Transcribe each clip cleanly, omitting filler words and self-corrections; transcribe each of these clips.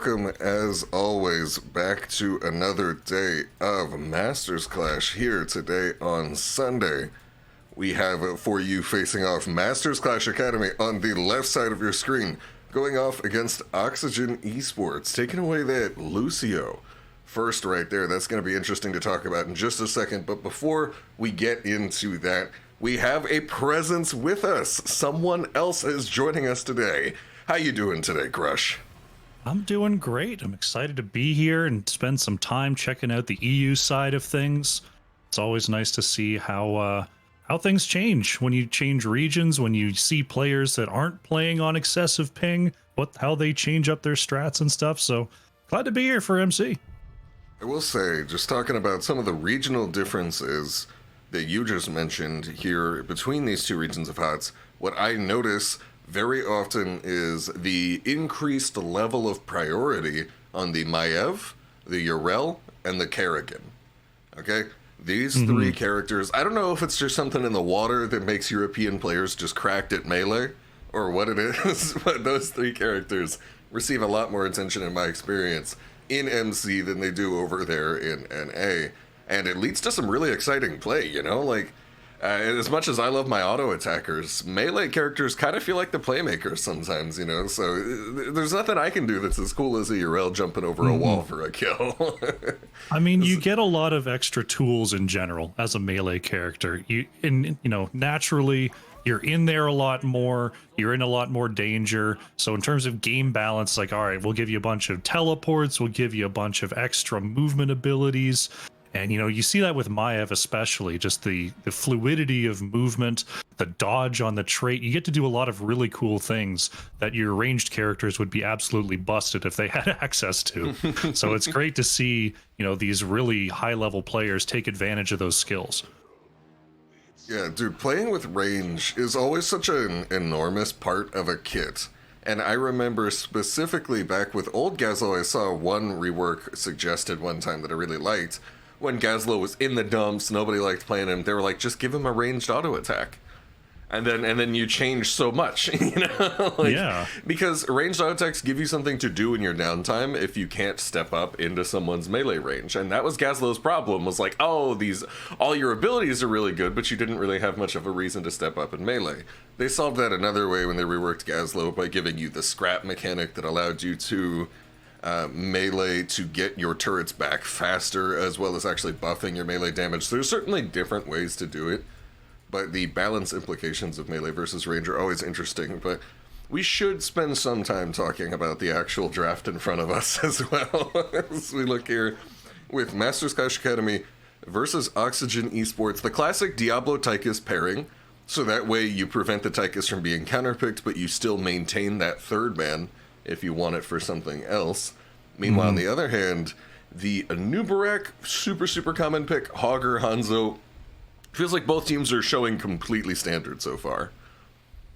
welcome, as always, back to another day of Masters Clash here today on Sunday. We have for you facing off Masters Clash Academy on the left side of your screen, going off against Oxygen Esports, taking away that Lucio. First right there, that's going to be interesting to talk about in just a second, but before we get into that, we have a presence with us. Someone else is joining us today. How you doing today, Crush? I'm doing great. I'm excited to be here and spend some time checking out the EU side of things. It's always nice to see how things change when you change regions, when you see players that aren't playing on excessive ping, how they change up their strats and stuff. So glad to be here for MC. I will say, just talking about some of the regional differences that you just mentioned here between these two regions of HOTS, what I notice very often is the increased level of priority on the Maiev, the Yrel, and the Kerrigan. Okay? These three characters, I don't know if it's just something in the water that makes European players just cracked at melee, or what it is, but those three characters receive a lot more attention in my experience in MC than they do over there in NA. And it leads to some really exciting play, you know? Like, as much as I love my auto attackers, melee characters kind of feel like the playmakers sometimes, you know? So there's nothing I can do that's as cool as a Yrel jumping over a wall for a kill. I mean, you get a lot of extra tools in general as a melee character. Naturally, you're in there a lot more. You're in a lot more danger. So in terms of game balance, like, all right, we'll give you a bunch of teleports. We'll give you a bunch of extra movement abilities. And, you see that with Maiev especially, just the fluidity of movement, the dodge on the trait. You get to do a lot of really cool things that your ranged characters would be absolutely busted if they had access to. So it's great to see, these really high-level players take advantage of those skills. Yeah, dude, playing with range is always such an enormous part of a kit. And I remember specifically back with old Gazlo, I saw one rework suggested one time that I really liked. When Gazlo was in the dumps, nobody liked playing him. They were like, just give him a ranged auto attack. And then you change so much, Yeah. Because ranged auto attacks give you something to do in your downtime if you can't step up into someone's melee range. And that was Gazlo's problem, was like, all your abilities are really good, but you didn't really have much of a reason to step up in melee. They solved that another way when they reworked Gazlo by giving you the scrap mechanic that allowed you to melee to get your turrets back faster, as well as actually buffing your melee damage. So there's certainly different ways to do it, but the balance implications of melee versus range are always interesting. But we should spend some time talking about the actual draft in front of us as well, as we look here with Masters Clash Academy versus Oxygen Esports, the classic Diablo Tychus pairing. So that way you prevent the Tychus from being counterpicked, but you still maintain that third man if you want it for something else. Meanwhile, on the other hand, the Anubarak, super common pick, Hogger, Hanzo, feels like both teams are showing completely standard so far.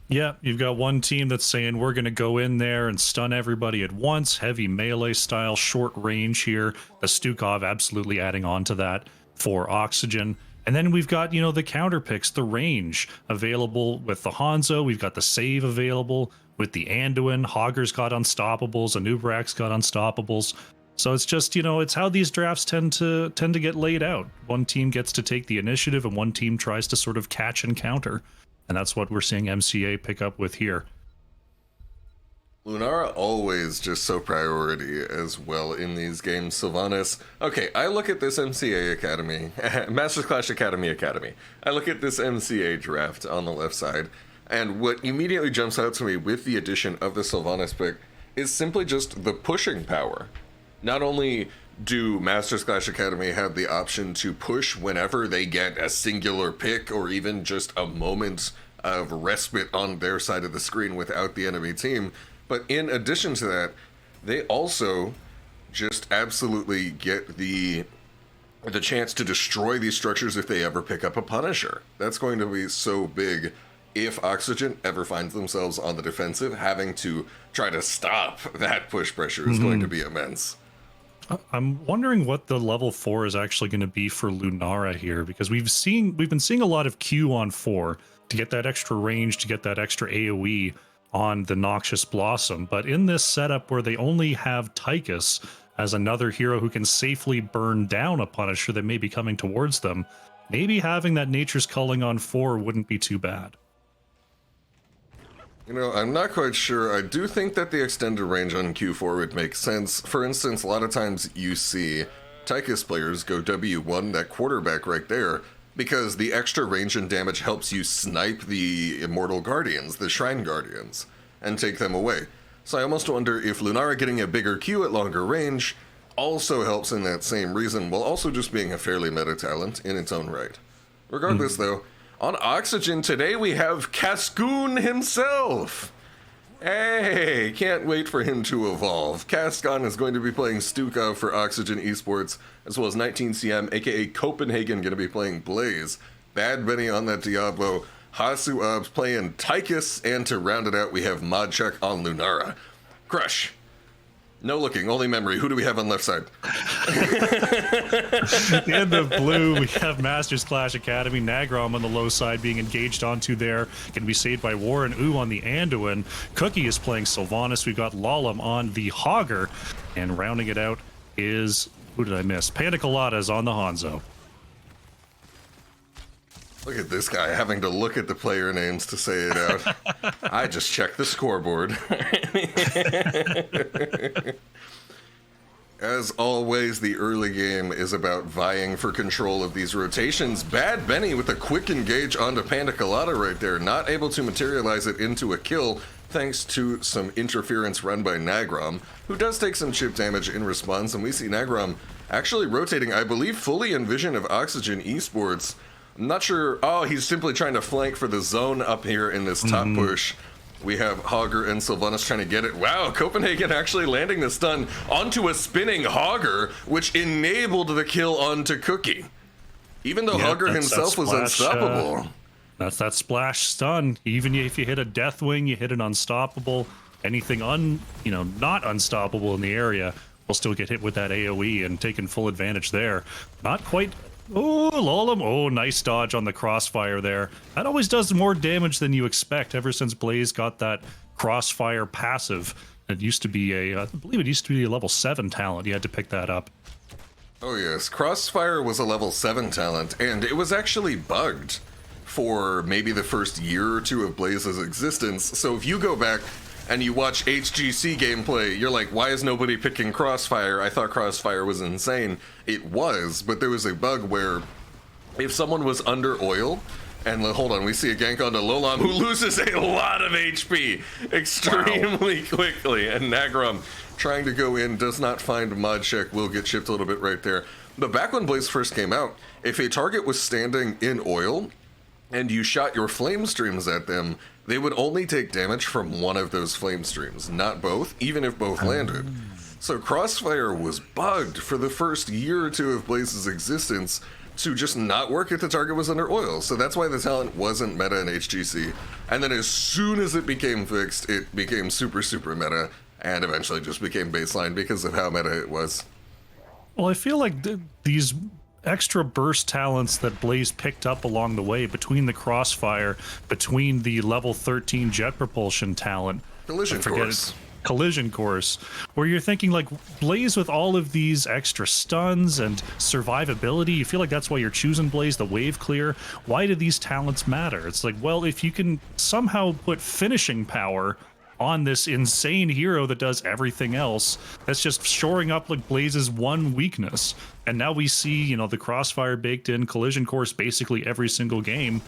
Yeah, you've got one team that's saying we're going to go in there and stun everybody at once, heavy melee style, short range here. The Stukov absolutely adding on to that for Oxygen. And then we've got, the counter picks, the range available with the Hanzo. We've got the save available with the Anduin. Hogger's got unstoppables. Anubarak's got unstoppables. So it's just, it's how these drafts tend to get laid out. One team gets to take the initiative and one team tries to sort of catch and counter. And that's what we're seeing MCA pick up with here. Lunara always just so priority as well in these games. Sylvanas, okay, I look at this MCA Academy, Masters Clash Academy. I look at this MCA draft on the left side, and what immediately jumps out to me with the addition of the Sylvanas pick is simply just the pushing power. Not only do Masters Clash Academy have the option to push whenever they get a singular pick or even just a moment of respite on their side of the screen without the enemy team, but in addition to that, they also just absolutely get the chance to destroy these structures if they ever pick up a Punisher. That's going to be so big if Oxygen ever finds themselves on the defensive. Having to try to stop that push pressure is going to be immense. I'm wondering what the level 4 is actually going to be for Lunara here, because we've been seeing a lot of Q on 4 to get that extra range, to get that extra AoE. on the Noxious Blossom. But in this setup where they only have Tychus as another hero who can safely burn down a Punisher that may be coming towards them, maybe having that Nature's Culling on 4 wouldn't be too bad. You know, I'm not quite sure. I do think that the extended range on Q4 would make sense. For instance, a lot of times you see Tychus players go W1, that quarterback right there, because the extra range and damage helps you snipe the Immortal Guardians, the Shrine Guardians, and take them away. So I almost wonder if Lunara getting a bigger Q at longer range also helps in that same reason, while also just being a fairly meta talent in its own right. Regardless, though, on Oxygen today we have Cascoon himself! Hey, can't wait for him to evolve. Cascoon is going to be playing Stukov for Oxygen Esports, as well as 19CM, aka Copenhagen, going to be playing Blaze. Bad Benny on that Diablo. Hasu Obs playing Tychus, and to round it out, we have Modcheck on Lunara. Crush. No looking, only memory. Who do we have on left side? In the blue, we have Masters Clash Academy. Nagrom on the low side being engaged onto there. Going to be saved by Warren Ooh on the Anduin. Cookie is playing Sylvanas. We've got Lalam on the Hogger. And rounding it out is, who did I miss? Panda Colada is on the Hanzo. Look at this guy having to look at the player names to say it out. I just checked the scoreboard. As always, the early game is about vying for control of these rotations. Bad Benny with a quick engage onto Panda Colada right there, not able to materialize it into a kill thanks to some interference run by Nagrom, who does take some chip damage in response, and we see Nagrom actually rotating, I believe, fully in vision of Oxygen Esports. I'm not sure. Oh, he's simply trying to flank for the zone up here in this top push. We have Hogger and Sylvanas trying to get it. Wow, Copenhagen actually landing the stun onto a spinning Hogger, which enabled the kill onto Cookie. Even though Hogger himself was unstoppable. That's that splash stun. Even if you hit a Deathwing, you hit an unstoppable. Anything not unstoppable in the area will still get hit with that AoE and taking full advantage there. Not quite. Oh, Lalam. Oh, nice dodge on the crossfire there. That always does more damage than you expect ever since Blaze got that crossfire passive. It used to be I believe it used to be a level 7 talent. You had to pick that up. Oh yes, Crossfire was a level 7 talent, and it was actually bugged for maybe the first year or two of Blaze's existence. So if you go back and you watch HGC gameplay, you're like, why is nobody picking Crossfire? I thought Crossfire was insane. It was, but there was a bug where if someone was under oil, and hold on, we see a gank onto Lolam, who loses a lot of HP extremely quickly, and Nagrom trying to go in, does not find Modcheck, will get chipped a little bit right there. But back when Blaze first came out, if a target was standing in oil, and you shot your flame streams at them, they would only take damage from one of those flame streams, not both, even if both landed. So Crossfire was bugged for the first year or two of Blaze's existence to just not work if the target was under oil. So that's why the talent wasn't meta in HGC. And then as soon as it became fixed, it became super, super meta, and eventually just became baseline because of how meta it was. Well, I feel like these extra burst talents that Blaze picked up along the way, between the Crossfire, between the level 13 jet propulsion talent, Collision Course, where you're thinking like Blaze with all of these extra stuns and survivability, you feel like that's why you're choosing Blaze, the wave clear. Why do these talents matter? It's like, well, if you can somehow put finishing power on this insane hero that does everything else, that's just shoring up like Blaze's one weakness. And now we see, the Crossfire baked in, Collision Course basically every single game,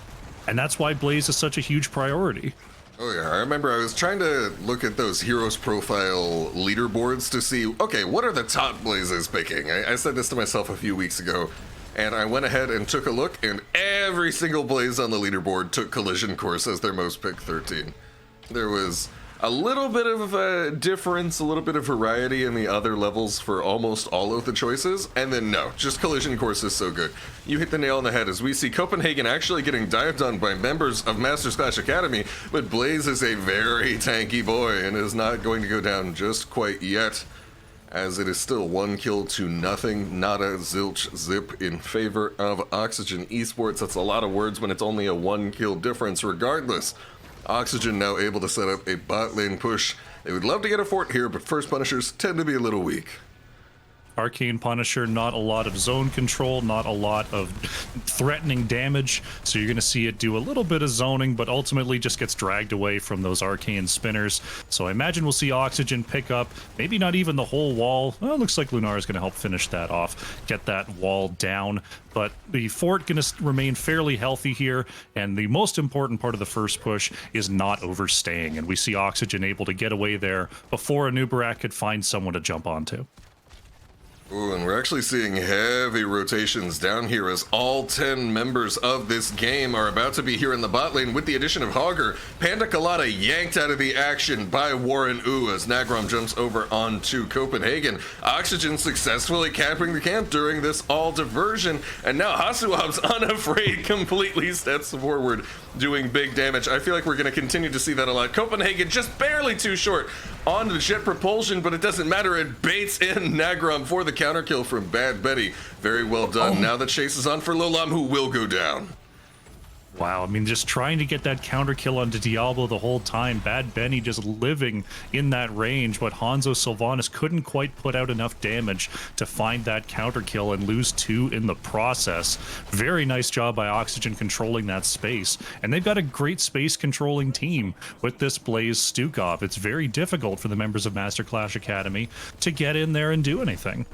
and that's why Blaze is such a huge priority. Oh yeah, I remember I was trying to look at those heroes profile leaderboards to see, okay, what are the top Blazes picking? I said this to myself a few weeks ago, and I went ahead and took a look, and every single Blaze on the leaderboard took Collision Course as their most picked 13. There was a little bit of a difference, a little bit of variety in the other levels for almost all of the choices, and then no, just Collision Course is so good. You hit the nail on the head as we see Copenhagen actually getting dived on by members of Masters Clash Academy, but Blaze is a very tanky boy and is not going to go down just quite yet, as it is still 1-0 not a zilch zip in favor of Oxygen Esports. That's a lot of words when it's only a 1 kill difference. Regardless, Oxygen now able to set up a bot lane push. They would love to get a fort here, but first Punishers tend to be a little weak. Arcane Punisher, not a lot of zone control, not a lot of threatening damage, so you're going to see it do a little bit of zoning, but ultimately just gets dragged away from those arcane spinners. So I imagine we'll see Oxygen pick up, maybe not even the whole wall. Well, it looks like Lunar is going to help finish that off, get that wall down, but the fort going to remain fairly healthy here, and the most important part of the first push is not overstaying, and we see Oxygen able to get away there before a Nubarak could find someone to jump onto. Ooh, and we're actually seeing heavy rotations down here as all 10 members of this game are about to be here in the bot lane with the addition of Hogger. Panda Colada yanked out of the action by Warren Ooh as Nagrom jumps over onto Copenhagen. Oxygen successfully camping the camp during this all diversion, and now Hasuab's unafraid completely steps forward, doing big damage. I feel like we're going to continue to see that a lot. Copenhagen just barely too short on the jet propulsion, but it doesn't matter. It baits in Nagrom for the counter kill from Bad Betty. Very well done. Now the chase is on for Lolam, who will go down. Wow, I mean, just trying to get that counter kill onto Diablo the whole time. Bad Benny just living in that range, but Hanzo Sylvanas couldn't quite put out enough damage to find that counter kill and lose 2 in the process. Very nice job by Oxygen controlling that space. And they've got a great space controlling team with this Blaze Stukov. It's very difficult for the members of Master Clash Academy to get in there and do anything.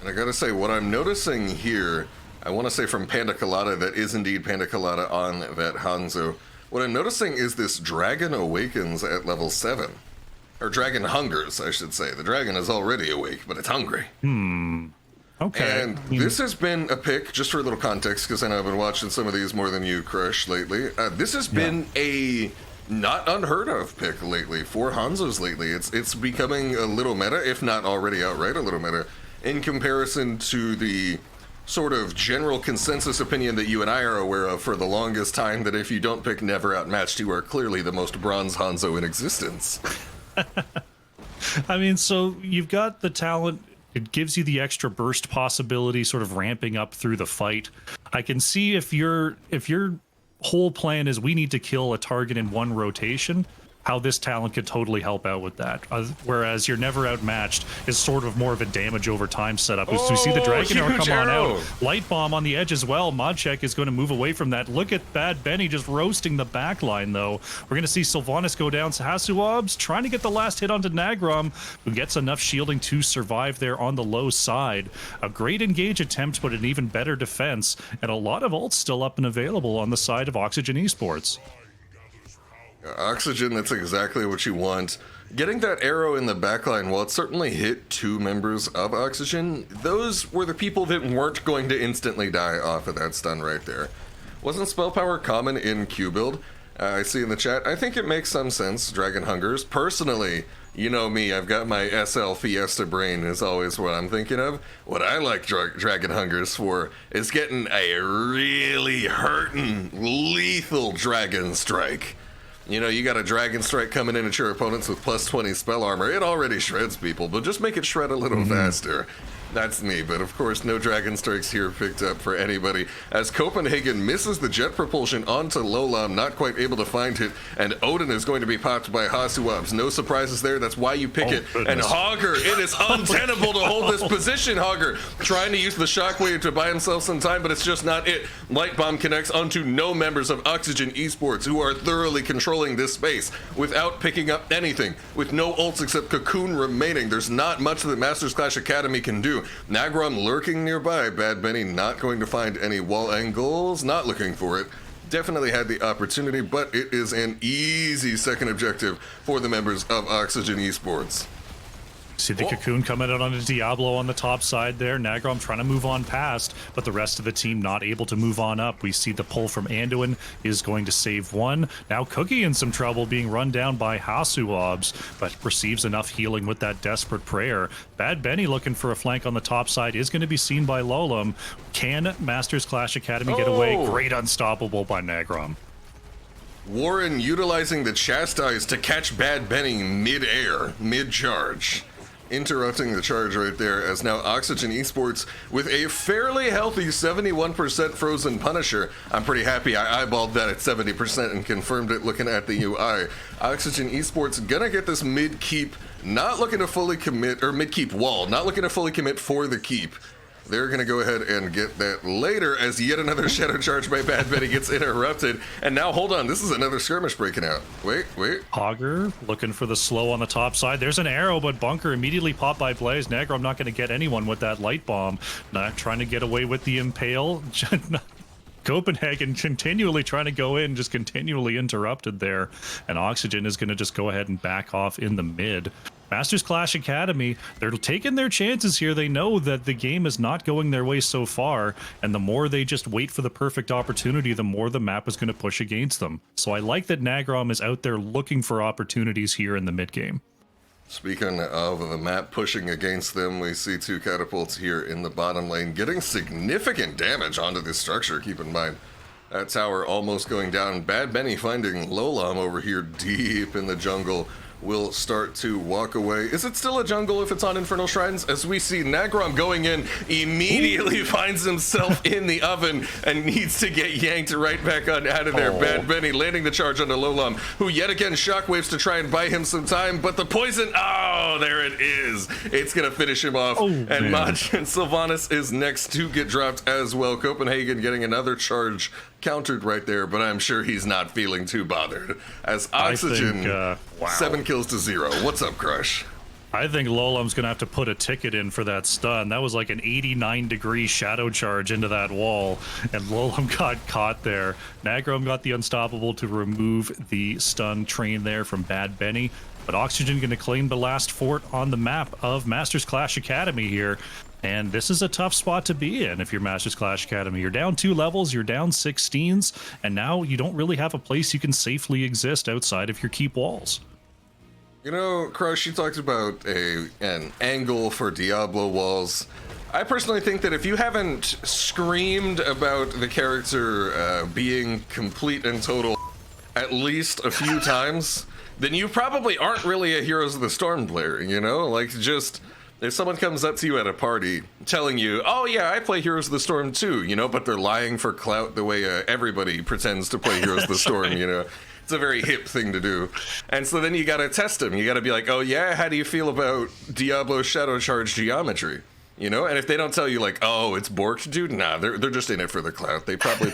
And I gotta say, what I'm noticing here, I want to say from Panda Colada, that is indeed Panda Colada on that Hanzo. What I'm noticing is this Dragon awakens at level 7. Or Dragon hungers, I should say. The dragon is already awake, but it's hungry. Okay. And this has been a pick, just for a little context, because I know I've been watching some of these more than you, Crush, lately. This has been a not unheard of pick lately for Hanzos lately. It's becoming a little meta, if not already outright a little meta, in comparison to the sort of general consensus opinion that you and I are aware of for the longest time, that if you don't pick Never Outmatched, you are clearly the most bronze Hanzo in existence. I mean, so you've got the talent. It gives you the extra burst possibility, sort of ramping up through the fight. I can see if your whole plan is we need to kill a target in one rotation, how this talent could totally help out with that. Whereas you're Never Outmatched is sort of more of a damage over time setup. As we see the Dragon Arrow come on out. Light Bomb on the edge as well. Modcheck is going to move away from that. Look at Bad Benny just roasting the back line, though. We're going to see Sylvanas go down. Hasuab's trying to get the last hit onto Nagrom, who gets enough shielding to survive there on the low side. A great engage attempt, but an even better defense. And a lot of ults still up and available on the side of Oxygen Esports. Oxygen, that's exactly what you want. Getting that arrow in the backline, while it certainly hit 2 members of Oxygen, those were the people that weren't going to instantly die off of that stun right there. Wasn't spell power common in Q build? I see in the chat. I think it makes some sense, Dragon Hungers. Personally, you know me, I've got my SL Fiesta brain is always what I'm thinking of. What I like Dragon Hungers for is getting a really hurting, lethal Dragon Strike. You know, you got a Dragon Strike coming in at your opponents with plus 20 spell armor. It already shreds people, but just make it shred a little faster. That's me, but of course no Dragon Strikes here picked up for anybody, as Copenhagen misses the jet propulsion onto Lolam, not quite able to find it, and Odin is going to be popped by Hasuabs. No surprises there, that's why you pick it. Goodness. And Hogger, it is untenable to hold this position, Hogger, trying to use the shockwave to buy himself some time, but it's just not it. Light Bomb connects onto no members of Oxygen Esports, who are thoroughly controlling this space without picking up anything, with no ults except Cocoon remaining. There's not much that Masters Clash Academy can do. Nagrom lurking nearby. Bad Benny not going to find any wall angles, not looking for it. Definitely had the opportunity, but it is an easy second objective for the members of Oxygen Esports. See the Cocoon coming out onto Diablo on the top side there. Nagrom trying to move on past, but the rest of the team not able to move on up. We see the pull from Anduin is going to save one. Now Cookie in some trouble, being run down by Hasuabs, but receives enough healing with that desperate prayer. Bad Benny looking for a flank on the top side is going to be seen by Lolam. Can Masters Clash Academy get away? Great unstoppable by Nagrom. Warren utilizing the Chastise to catch Bad Benny mid-air, mid-charge. interrupting the charge right there, as now Oxygen Esports with a fairly healthy 71% frozen Punisher. I'm pretty happy I eyeballed that at 70% and confirmed it looking at the UI. Oxygen Esports gonna get this mid keep, not looking to fully commit, or mid keep wall, not looking to fully commit for the keep. They're going to go ahead and get that later, as yet another shadow charge by Bad Betty gets interrupted. And now, hold on, this is another skirmish breaking out. Wait. Hogger looking for the slow on the top side. There's an arrow, but Bunker immediately popped by Blaze. Negrom not going to get anyone with that light bomb. Not trying to get away with the impale. Copenhagen continually trying to go in, just continually interrupted there. And Oxygen is going to just go ahead and back off in the mid. Masters Clash Academy, they're taking their chances here. They know that the game is not going their way so far, and the more they just wait for the perfect opportunity, the more the map is going to push against them. So I like that Nagrom is out there looking for opportunities here in the mid game. Speaking of the map pushing against them, we see two catapults here in the bottom lane getting significant damage onto this structure. Keep in mind, that tower almost going down. Bad Benny finding Lolam over here deep in the jungle will start to walk away. Is it still a jungle if it's on Infernal Shrines? As we see Nagrom going in, immediately finds himself in the oven and needs to get yanked right back on out of there. Bad Benny landing the charge onto Lolam, who yet again shockwaves to try and buy him some time, but the poison, there it is. It's gonna finish him off. And Maj and Sylvanas is next to get dropped as well. Copenhagen getting another charge countered right there, but I'm sure he's not feeling too bothered, as Oxygen 7 kills to 0. What's up, Crush? I think Lolam's gonna have to put a ticket in for that stun. That was like an 89-degree shadow charge into that wall, and Lolam got caught there. Nagrom got the unstoppable to remove the stun train there from Bad Benny, but Oxygen gonna claim the last fort on the map of Masters Clash Academy here. And this is a tough spot to be in if you're Masters Clash Academy. You're down 2 levels, you're down 16s, and now you don't really have a place you can safely exist outside of your keep walls. You know, Crush, you talked about an angle for Diablo walls. I personally think that if you haven't screamed about the character being complete and total at least a few times, then you probably aren't really a Heroes of the Storm player, you know? Like, just... if someone comes up to you at a party telling you, oh yeah, I play Heroes of the Storm too, you know, but they're lying for clout the way everybody pretends to play Heroes of the Storm, you know. It's a very hip thing to do. And so then you gotta test them. You gotta be like, oh yeah, how do you feel about Diablo Shadow Charge geometry? You know, and if they don't tell you like, oh, it's borked, dude, nah, they're just in it for the clout. They probably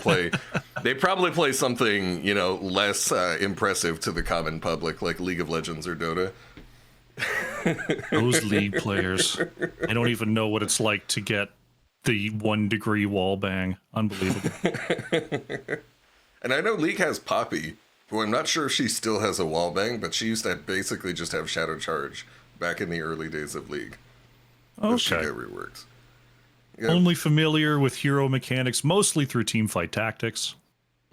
play something, you know, less impressive to the common public, like League of Legends or Dota. Those League players, I don't even know what it's like to get the 1-degree wall bang. Unbelievable. And I know League has Poppy, who I'm not sure if she still has a wall bang, but she used to basically just have Shadow Charge back in the early days of League. Okay. She got reworked. Yeah. Only familiar with hero mechanics, mostly through teamfight tactics.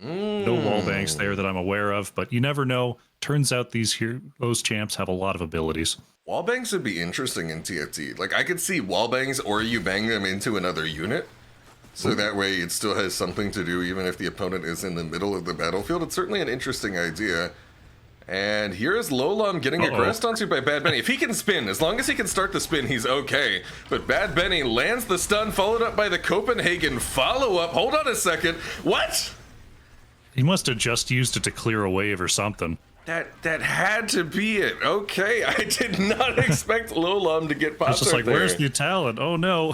No wall bangs there that I'm aware of, but you never know. Turns out those champs have a lot of abilities. Wall bangs would be interesting in TFT. Like, I could see wall bangs, or you bang them into another unit, so that way it still has something to do even if the opponent is in the middle of the battlefield. It's certainly an interesting idea. And here's Lolam getting aggressed onto by Bad Benny. If he can spin, as long as he can start the spin, he's okay. But Bad Benny lands the stun, followed up by the Copenhagen follow-up. Hold on a second. What? He must have just used it to clear a wave or something. That had to be it. Okay, I did not expect Lolam to get popped. It's just like, there. Where's the talent? Oh no.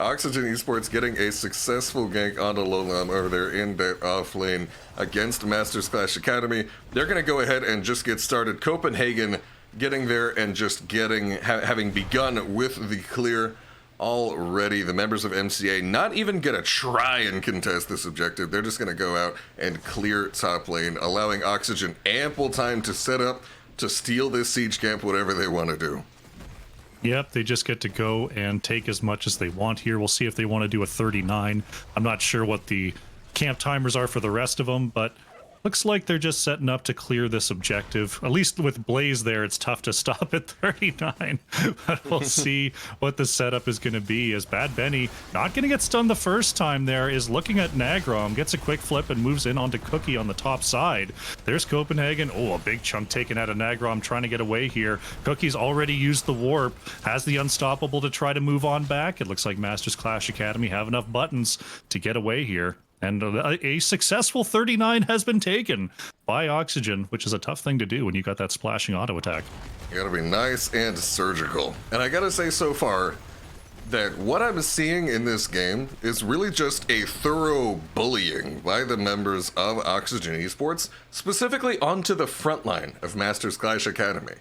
Oxygen Esports getting a successful gank onto Lolam over there in that off lane against Masters Clash Academy. They're going to go ahead and just get started. Copenhagen getting there and just having begun with the clear already. The members of MCA not even going to try and contest this objective. They're just going to go out and clear top lane, allowing Oxygen ample time to set up, to steal this siege camp, whatever they want to do. Yep, they just get to go and take as much as they want here. We'll see if they want to do a 39. I'm not sure what the camp timers are for the rest of them, but Looks like they're just setting up to clear this objective. At least with Blaze there, it's tough to stop at 39. But we'll see what the setup is going to be, as Bad Benny, not going to get stunned the first time there, is looking at Nagrom, gets a quick flip and moves in onto Cookie on the top side. There's Copenhagen. Oh, a big chunk taken out of Nagrom, trying to get away here. Cookie's already used the warp, has the unstoppable to try to move on back. It looks like Masters Clash Academy have enough buttons to get away here. And a successful 39 has been taken by Oxygen, which is a tough thing to do when you got that splashing auto attack. You gotta be nice and surgical. And I gotta say so far that what I'm seeing in this game is really just a thorough bullying by the members of Oxygen Esports, specifically onto the front line of Masters Clash Academy.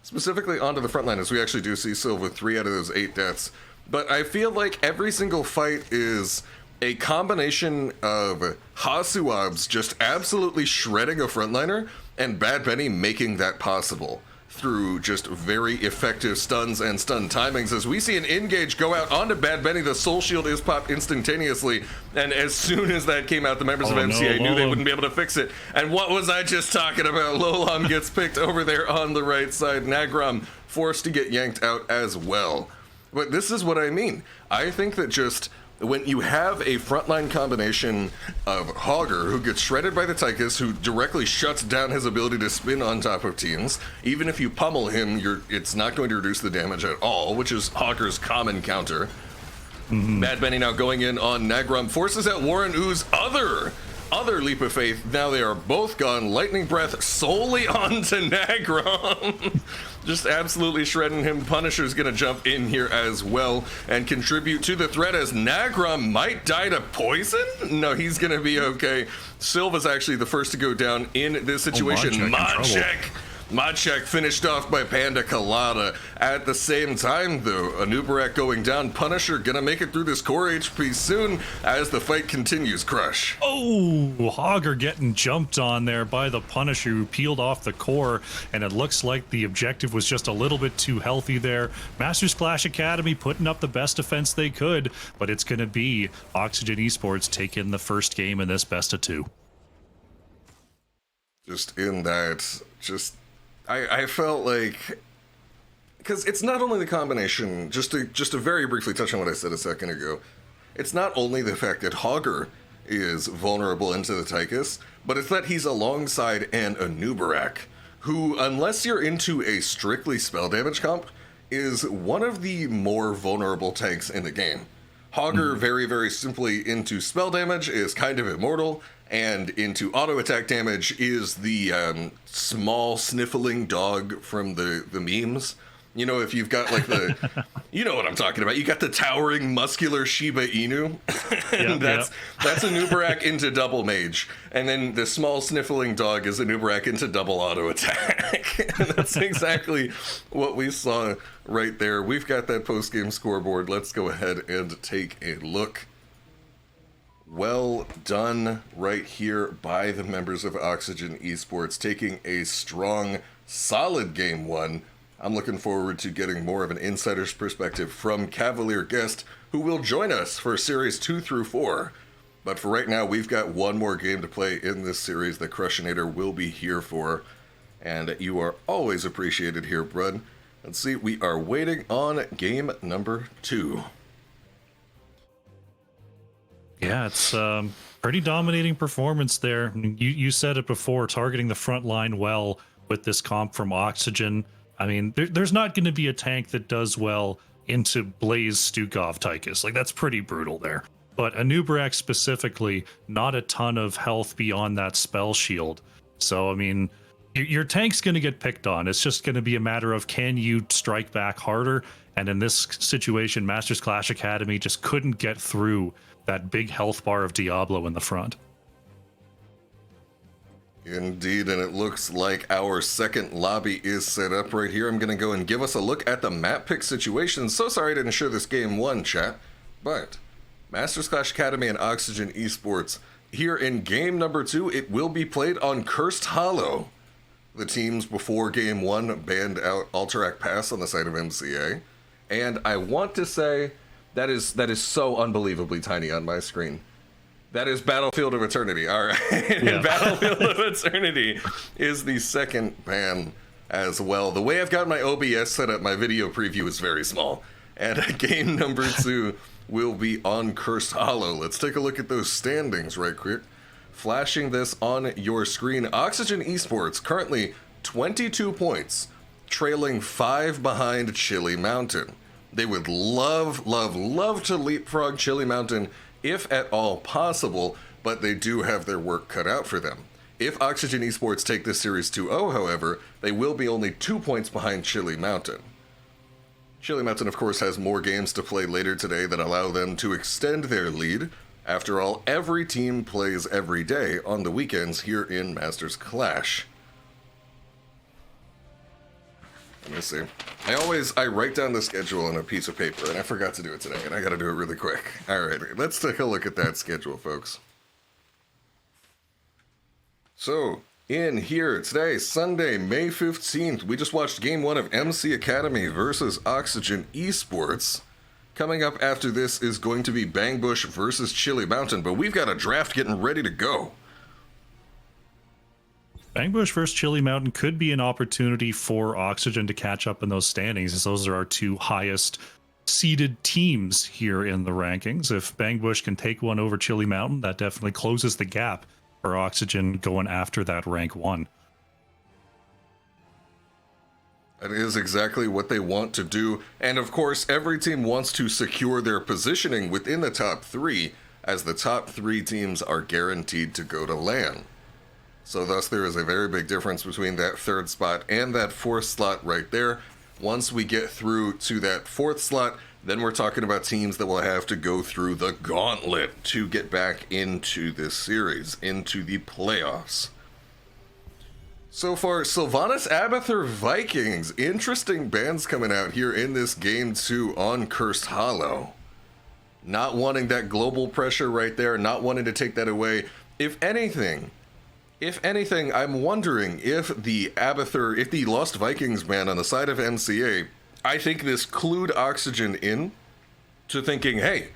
Specifically onto the front line, as we actually do see Silva 3 out of those 8 deaths. But I feel like every single fight is a combination of Hasuabs just absolutely shredding a frontliner and Bad Benny making that possible through just very effective stuns and stun timings. As we see an engage go out onto Bad Benny, the soul shield is popped instantaneously, and as soon as that came out, the members of MCA knew they wouldn't be able to fix it. And what was I just talking about? Lolam gets picked over there on the right side. Nagrom forced to get yanked out as well. But this is what I mean. I think that just when you have a frontline combination of Hogger, who gets shredded by the Tychus, who directly shuts down his ability to spin on top of teams, even if you pummel him, it's not going to reduce the damage at all, which is Hogger's common counter. Bad Benny now going in on Nagrom, forces out Warren Oo's other leap of faith. Now they are both gone. Lightning Breath solely onto Nagrom. Just absolutely shredding him. Punisher's gonna jump in here as well and contribute to the threat, as Nagrom might die to poison? No, he's gonna be okay. Silva's actually the first to go down in this situation. Modcheck finished off by Panda Colada. At the same time, though, Anubarak going down. Punisher gonna make it through this core HP soon as the fight continues. Crush. Oh, Hogger getting jumped on there by the Punisher, who peeled off the core, and it looks like the objective was just a little bit too healthy there. Masters Clash Academy putting up the best defense they could, but it's gonna be Oxygen Esports taking the first game in this best of 2. I felt like, because it's not only the combination, just to very briefly touch on what I said a second ago, it's not only the fact that Hogger is vulnerable into the Tychus, but it's that he's alongside an Anubarak, who, unless you're into a strictly spell damage comp, is one of the more vulnerable tanks in the game. Hogger, very, very simply into spell damage, is kind of immortal, and into auto attack damage is the small sniffling dog from the memes. You know, if you've got like the, you know what I'm talking about. You got the towering muscular Shiba Inu, and that's a Nubarak into double mage, and then the small sniffling dog is a Nubarak into double auto attack. And that's exactly what we saw right there. We've got that post game scoreboard. Let's go ahead and take a look. Well done right here by the members of Oxygen Esports, taking a strong, solid game 1. I'm looking forward to getting more of an insider's perspective from Cavalier Guest, who will join us for Series 2 through 4. But for right now, we've got one more game to play in this series that TheKrushinator will be here for. And you are always appreciated here, Brud. Let's see, we are waiting on game number 2. Yeah, it's pretty dominating performance there. You said it before, targeting the front line well with this comp from Oxygen. I mean, there's not going to be a tank that does well into Blaze Stukov Tychus. Like, that's pretty brutal there. But Anubarak specifically, not a ton of health beyond that spell shield. So, I mean, your tank's going to get picked on. It's just going to be a matter of, can you strike back harder? And in this situation, Masters Clash Academy just couldn't get through that big health bar of Diablo in the front. Indeed, and it looks like our second lobby is set up right here. I'm going to go and give us a look at the map pick situation. So sorry I didn't show this game 1, chat, but Masters Clash Academy and Oxygen Esports here in game number 2. It will be played on Cursed Hollow. The teams before game 1 banned out Alterac Pass on the side of MCA, and I want to say that is so unbelievably tiny on my screen. That is Battlefield of Eternity. All right. Yeah. Battlefield of Eternity is the second ban as well. The way I've got my OBS set up, my video preview is very small. And game number 2 will be on Cursed Hollow. Let's take a look at those standings right quick. Flashing this on your screen. Oxygen Esports currently 22 points, trailing 5 behind Chili Mountain. They would love, love, love to leapfrog Chili Mountain if at all possible, but they do have their work cut out for them. If Oxygen Esports take this series 2-0, however, they will be only 2 points behind Chili Mountain. Chili Mountain, of course, has more games to play later today that allow them to extend their lead. After all, every team plays every day on the weekends here in Masters Clash. Let me see. I write down the schedule on a piece of paper, and I forgot to do it today, and I gotta do it really quick. Alright, let's take a look at that schedule, folks. So, in here today, Sunday, May 15th, we just watched Game 1 of MC Academy versus Oxygen Esports. Coming up after this is going to be Bang Bush versus Chili Mountain, but we've got a draft getting ready to go. Bang Bush versus Chili Mountain could be an opportunity for Oxygen to catch up in those standings, as those are our 2 highest seeded teams here in the rankings. If Bang Bush can take one over Chili Mountain, that definitely closes the gap for Oxygen going after that rank 1. That is exactly what they want to do, and of course every team wants to secure their positioning within the top 3, as the top 3 teams are guaranteed to go to LAN. So thus there is a very big difference between that 3rd spot and that 4th slot right there. Once we get through to that 4th slot, then we're talking about teams that will have to go through the Gauntlet to get back into this series, into the playoffs. So far, Sylvanas Abathur Vikings. Interesting bans coming out here in this game 2 on Cursed Hollow. Not wanting that global pressure right there, not wanting to take that away. If anything, I'm wondering if the Lost Vikings ban on the side of MCA, I think this clued Oxygen in to thinking, hey,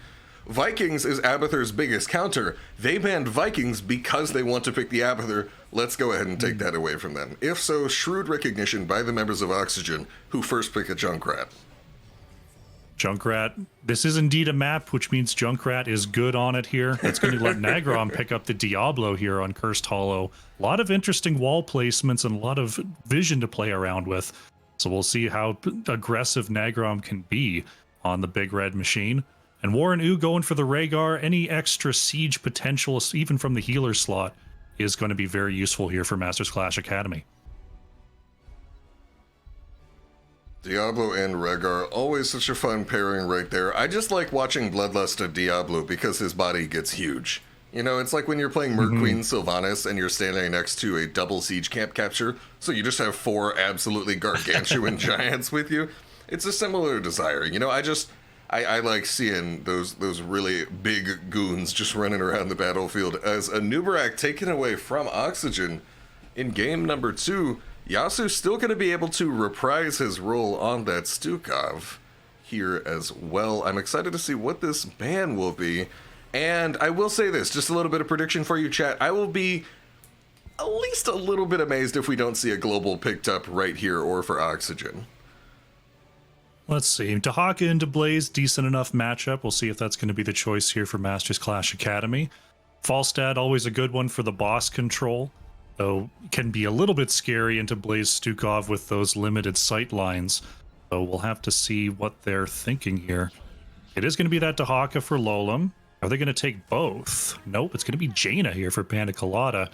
Vikings is Abathur's biggest counter. They banned Vikings because they want to pick the Abathur. Let's go ahead and take that away from them. If so, shrewd recognition by the members of Oxygen who first pick a Junkrat. Junkrat, this is indeed a map, which means Junkrat is good on it here. It's going to let Nagrom pick up the Diablo here on Cursed Hollow. A lot of interesting wall placements and a lot of vision to play around with. So we'll see how aggressive Nagrom can be on the big red machine. And Warren Ooh going for the Rhaegar. Any extra siege potential, even from the healer slot, is going to be very useful here for Masters Clash Academy. Diablo and Rhaegar, always such a fun pairing right there. I just like watching Bloodlust of Diablo because his body gets huge. You know, it's like when you're playing Merc Queen Sylvanas and you're standing next to a double siege camp capture, so you just have 4 absolutely gargantuan giants with you. It's a similar desire. You know, I like seeing those really big goons just running around the battlefield. As a Nubarak taken away from Oxygen in game number 2, Yasu's still going to be able to reprise his role on that Stukov here as well. I'm excited to see what this ban will be. And I will say this, just a little bit of prediction for you, chat. I will be at least a little bit amazed if we don't see a global picked up right here or for Oxygen. Let's see. Dahaka into Blaze, decent enough matchup. We'll see if that's going to be the choice here for Masters Clash Academy. Falstad, always a good one for the boss control, though can be a little bit scary into Blaze Stukov with those limited sight lines. So we'll have to see what they're thinking here. It is going to be that Dahaka for Lolem. Are they going to take both? Nope, it's going to be Jaina here for Panda Colada.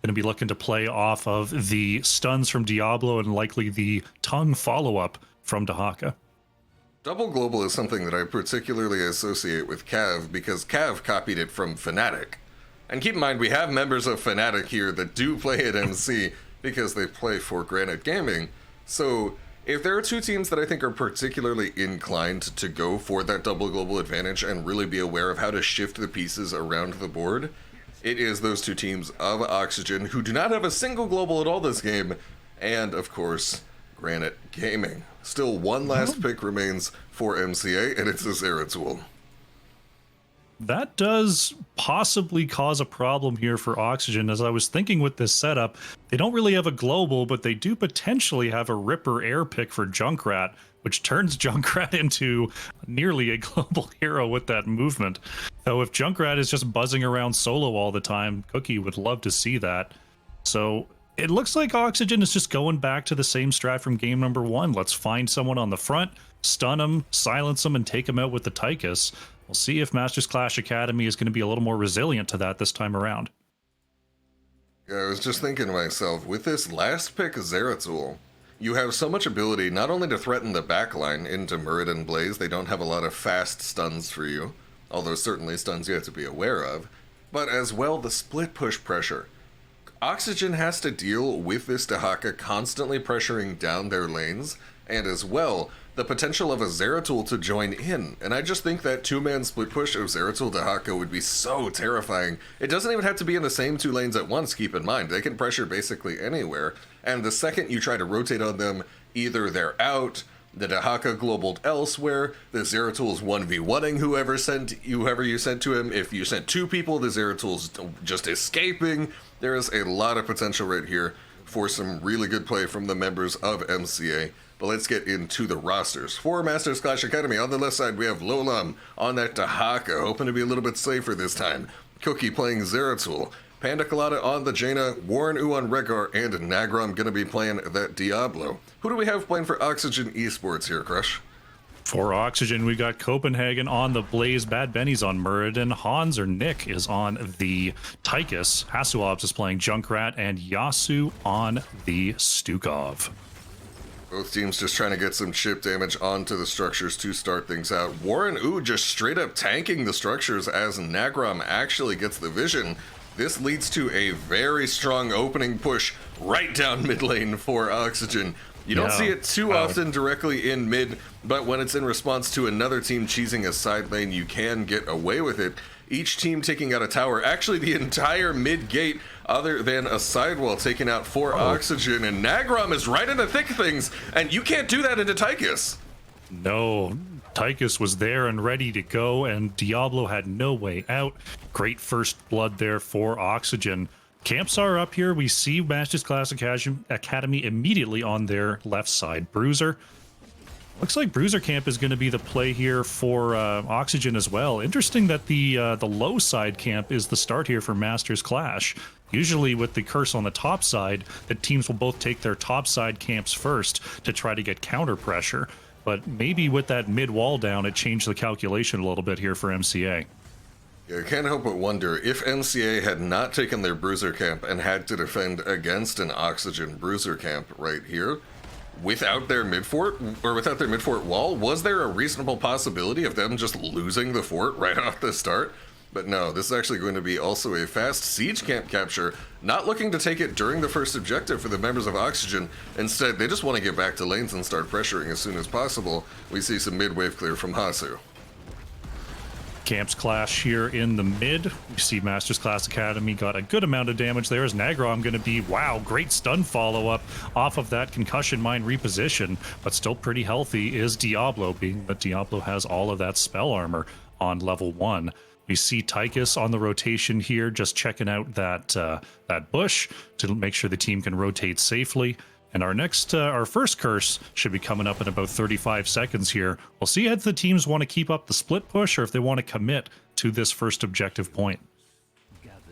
Going to be looking to play off of the stuns from Diablo and likely the tongue follow-up from Dahaka. Double Global is something that I particularly associate with Cav because Cav copied it from Fnatic. And keep in mind, we have members of Fnatic here that do play at MC because they play for Granite Gaming. So if there are 2 teams that I think are particularly inclined to go for that double global advantage and really be aware of how to shift the pieces around the board, it is those 2 teams of Oxygen, who do not have a single global at all this game, and of course, Granite Gaming. Still one last pick remains for MCA, and it's a Zeratul. that does possibly cause a problem here for Oxygen. As I was thinking with this setup, they don't really have a global, but they do potentially have a Ripper air pick for Junkrat, which turns Junkrat into nearly a global hero with that movement. So if Junkrat is just buzzing around solo all the time, Cookie would love to see that. So it looks like Oxygen is just going back to the same strat from game number 1. Let's find someone on the front, stun him, silence him, and take him out with the Tychus. We'll see if Masters Clash Academy is going to be a little more resilient to that this time around. Yeah, I was just thinking to myself, with this last pick, Zeratul, you have so much ability not only to threaten the backline into Murid and Blaze, they don't have a lot of fast stuns for you, although certainly stuns you have to be aware of, but as well the split push pressure. Oxygen has to deal with this Dehaka constantly pressuring down their lanes, and as well, the potential of a Zeratul to join in. And I just think that two-man split push of Zeratul Dehaka would be so terrifying. It doesn't even have to be in the same 2 lanes at once, keep in mind. They can pressure basically anywhere, and the second you try to rotate on them, either they're out, the Dehaka globaled elsewhere, the Zeratul's 1v1ing whoever you sent to him. If you sent 2 people, the Zeratul's just escaping. There is a lot of potential right here for some really good play from the members of MCA. But let's get into the rosters. For Masters Clash Academy, on the left side, we have Lolam on that Dehaka, hoping to be a little bit safer this time. Cookie playing Zeratul. Panda Colada on the Jaina, Warren U on Regar, and Nagrom gonna be playing that Diablo. Who do we have playing for Oxygen Esports here, Crush? For Oxygen, we got Copenhagen on the Blaze, Bad Benny's on Murid, Hans or Nick is on the Tychus, Hasuobs is playing Junkrat, and Yasu on the Stukov. Both teams just trying to get some chip damage onto the structures to start things out. Warren U just straight up tanking the structures as Nagrom actually gets the vision. This leads to a very strong opening push right down mid lane for Oxygen. You don't see it too often directly in mid, but when it's in response to another team cheesing a side lane, you can get away with it. Each team taking out a tower, actually the entire mid gate, other than a sidewall taken out for Oxygen, and Nagrom is right in the thick of things, and you can't do that into Tychus. No, Tychus was there and ready to go, and Diablo had no way out. Great first blood there for Oxygen. Camps are up here. We see Masters Clash Academy immediately on their left side. Bruiser. Looks like Bruiser Camp is going to be the play here for Oxygen as well. Interesting that the low side camp is the start here for Masters Clash. Usually with the curse on the top side, the teams will both take their top side camps first to try to get counter pressure. But maybe with that mid wall down, it changed the calculation a little bit here for MCA. Yeah, I can't help but wonder if MCA had not taken their Bruiser Camp and had to defend against an Oxygen Bruiser Camp right here, without their mid-fort, or without their mid-fort wall, was there a reasonable possibility of them just losing the fort right off the start? But no, this is actually going to be also a fast siege camp capture, not looking to take it during the first objective for the members of Oxygen. Instead, they just want to get back to lanes and start pressuring as soon as possible. We see some mid-wave clear from Hasu. Camps clash here in the mid. You see Masters Class Academy got a good amount of damage there. Is Nagrom going to be, wow, great stun follow-up off of that concussion mine reposition, but still pretty healthy is Diablo, being that Diablo has all of that spell armor on level 1. We see Tychus on the rotation here, just checking out that bush to make sure the team can rotate safely. And our first curse should be coming up in about 35 seconds here. We'll see if the teams want to keep up the split push or if they want to commit to this first objective point.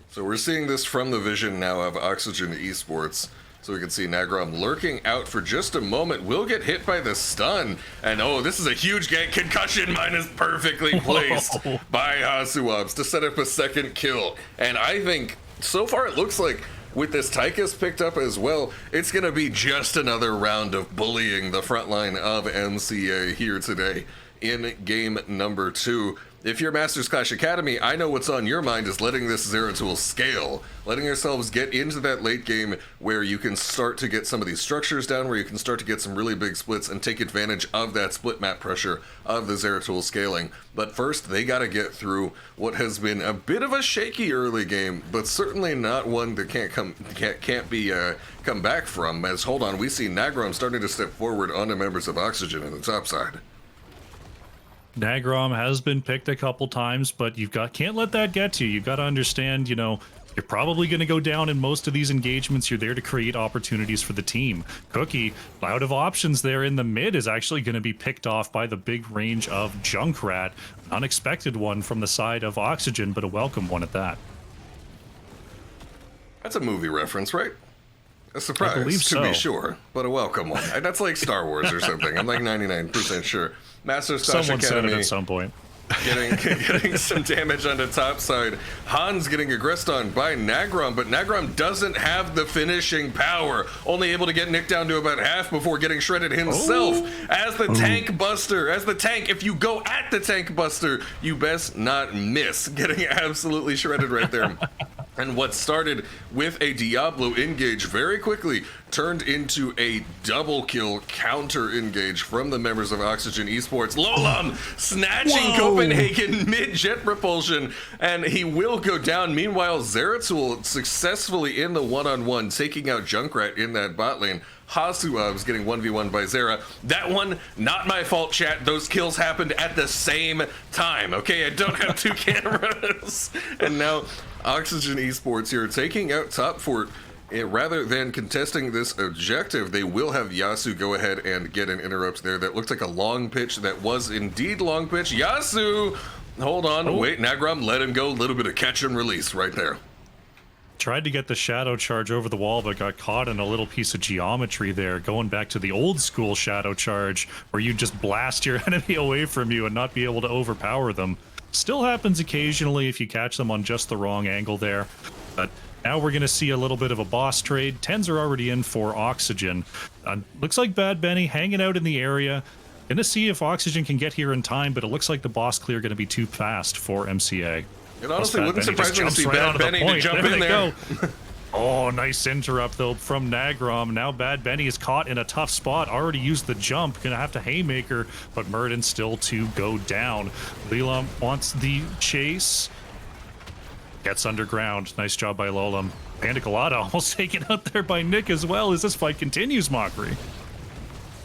So we're seeing this from the vision now of Oxygen Esports. So we can see Nagrom lurking out for just a moment, will get hit by the stun. And oh, this is a huge gank. Concussion mine is perfectly placed by Hasuobs to set up a second kill. And I think, so far it looks like, with this Tychus picked up as well, it's going to be just another round of bullying the front line of MCA here today in game number 2. If you're Masters Clash Academy, I know what's on your mind is letting this Zeratul scale, letting yourselves get into that late game where you can start to get some of these structures down, where you can start to get some really big splits and take advantage of that split map pressure of the Zeratul scaling. But first, they got to get through what has been a bit of a shaky early game, but certainly not one that can't be come back from. As hold on, we see Nagrom starting to step forward onto members of Oxygen in the top side. Nagrom has been picked a couple times, but can't let that get to you. You've got to understand, you're probably going to go down in most of these engagements. You're there to create opportunities for the team. Cookie, out of options there in the mid, is actually going to be picked off by the big range of Junkrat. Unexpected one from the side of Oxygen, but a welcome one at that. That's a movie reference, right? A surprise, to be sure, but a welcome one. That's like Star Wars or something. I'm like 99% sure. Master Slash Someone Academy. said it at some point. getting some damage on the top side. Hans getting aggressed on by Nagrom, but Nagrom doesn't have the finishing power. Only able to get Nick down to about half before getting shredded himself. As the tank buster, if you go at the tank buster, you best not miss. Getting absolutely shredded right there. And what started with a Diablo engage very quickly turned into a double kill counter engage from the members of Oxygen Esports. Lolam snatching Copenhagen mid jet propulsion, and he will go down. Meanwhile, Zeratul successfully in the one-on-one, taking out Junkrat in that bot lane. Hasuab's getting 1v1 by Zera. That one, not my fault, chat. Those kills happened at the same time, okay? I don't have two cameras. And now Oxygen Esports here taking out Top Fort. Rather than contesting this objective, they will have Yasu go ahead and get an interrupt there. That looked like a long pitch. That was indeed long pitch. Yasu! Hold on. Wait, Nagrom, let him go. A little bit of catch and release right there. Tried to get the shadow charge over the wall, but got caught in a little piece of geometry there, going back to the old school shadow charge, where you just blast your enemy away from you and not be able to overpower them. Still happens occasionally if you catch them on just the wrong angle there. But now we're going to see a little bit of a boss trade. 10s are already in for Oxygen. Looks like Bad Benny hanging out in the area. Gonna see if Oxygen can get here in time, but it looks like the boss clear going to be too fast for MCA. It honestly wouldn't surprise me to see Bad Benny to jump in there. Oh, nice interrupt, though, from Nagrom. Now Bad Benny is caught in a tough spot. Already used the jump. Gonna have to Haymaker, but Murden still to go down. Lelam wants the chase. Gets underground. Nice job by Lolam. Panda Colada almost taken out there by Nick as well as this fight continues, Mockery.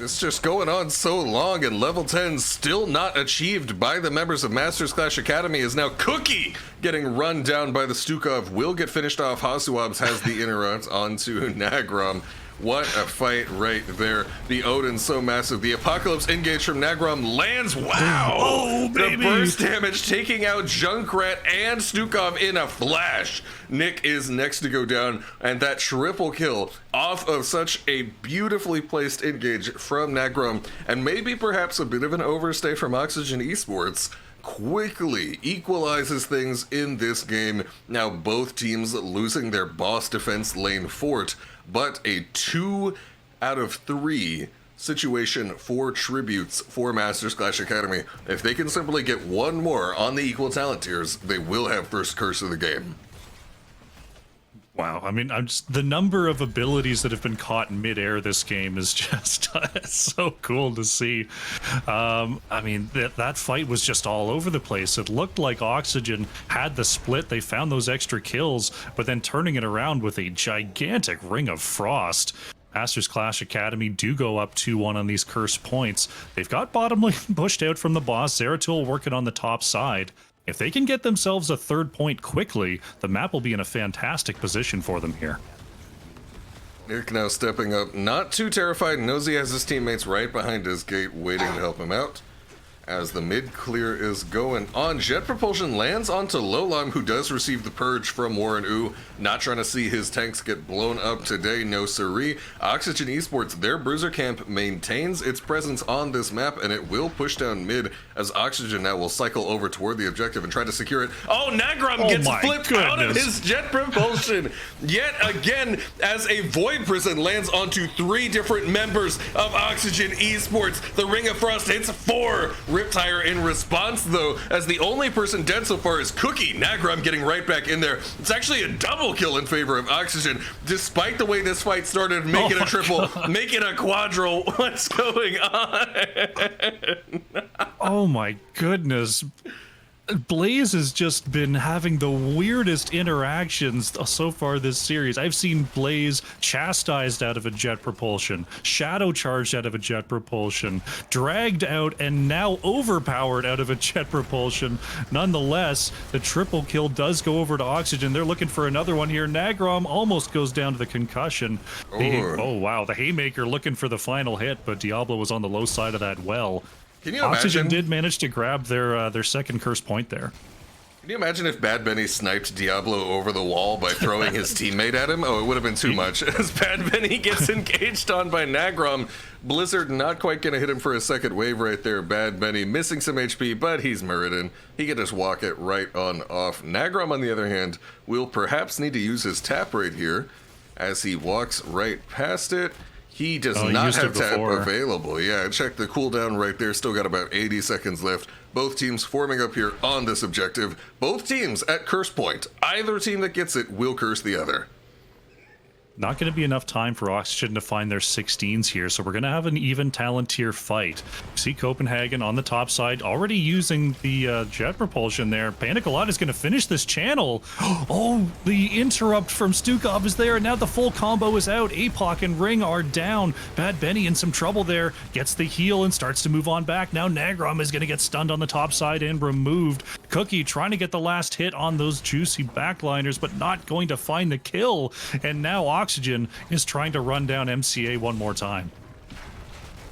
It's just going on so long, and level 10 still not achieved by the members of Masters Clash Academy. Is now Cookie getting run down by the Stukov. Will get finished off. Hasuabs has the interrupt onto Nagrom. What a fight right there. The Odin so massive. The Apocalypse engage from Nagrom lands. Wow! Oh, baby! The burst damage taking out Junkrat and Stukov in a flash. Nick is next to go down, and that triple kill off of such a beautifully placed engage from Nagrom, and maybe perhaps a bit of an overstay from Oxygen Esports, quickly equalizes things in this game. Now both teams losing their boss defense lane fort, but a 2 out of 3 situation for tributes for Masters Clash Academy. If they can simply get one more on the equal talent tiers, they will have first curse of the game. Wow, I mean, the number of abilities that have been caught in midair this game is just so cool to see. I mean, that fight was just all over the place. It looked like Oxygen had the split. They found those extra kills, but then turning it around with a gigantic Ring of Frost. Masters Clash Academy do go up 2-1 on these curse points. They've got bottom lane pushed out from the boss. Zeratul working on the top side. If they can get themselves a third point quickly, the map will be in a fantastic position for them here. Nick now stepping up, not too terrified, knows he has his teammates right behind his gate waiting to help him out. As the mid clear is going on, jet propulsion lands onto Lolam, who does receive the purge from Warren Ooh. Not trying to see his tanks get blown up today, no siree. Oxygen Esports, their bruiser camp maintains its presence on this map, and it will push down mid as Oxygen now will cycle over toward the objective and try to secure it. Oh, Nagrom gets flipped out of his jet propulsion yet again as a Void Prison lands onto 3 different members of Oxygen Esports. The Ring of Frost hits 4. Riptire in response, though, as the only person dead so far is Cookie. Nagrom getting right back in there. It's actually a double kill in favor of Oxygen, despite the way this fight started. Make it a triple, make it a quadro. What's going on? Oh my goodness. Blaze has just been having the weirdest interactions so far this series. I've seen Blaze chastised out of a jet propulsion, shadow charged out of a jet propulsion, dragged out, and now overpowered out of a jet propulsion. Nonetheless, the triple kill does go over to Oxygen. They're looking for another one here. Nagrom almost goes down to the concussion. Oh, wow. The Haymaker looking for the final hit, but Diablo was on the low side of that well. Can you Oxygen imagine? did manage to grab their second curse point there. Can you imagine if Bad Benny sniped Diablo over the wall by throwing his teammate at him? Oh, it would have been too much. As Bad Benny gets engaged on by Nagrom, Blizzard not quite going to hit him for a second wave right there. Bad Benny missing some HP, but he's Muradin. He can just walk it right on off. Nagrom, on the other hand, will perhaps need to use his tap right here as he walks right past it. He does not have tap available. Yeah, check the cooldown right there. Still got about 80 seconds left. Both teams forming up here on this objective. Both teams at curse point. Either team that gets it will curse the other. Not going to be enough time for Oxygen to find their 16s here, so we're going to have an even talent tier fight. See Copenhagen on the top side, already using the jet propulsion there. Panic-A-Lot is going to finish this channel. Oh, the interrupt from Stukov is there, and now the full combo is out. Apoc and Ring are down. Bad Benny in some trouble there. Gets the heal and starts to move on back. Now Nagrom is going to get stunned on the top side and removed. Cookie trying to get the last hit on those juicy backliners, but not going to find the kill. And now Oxygen is trying to run down MCA one more time.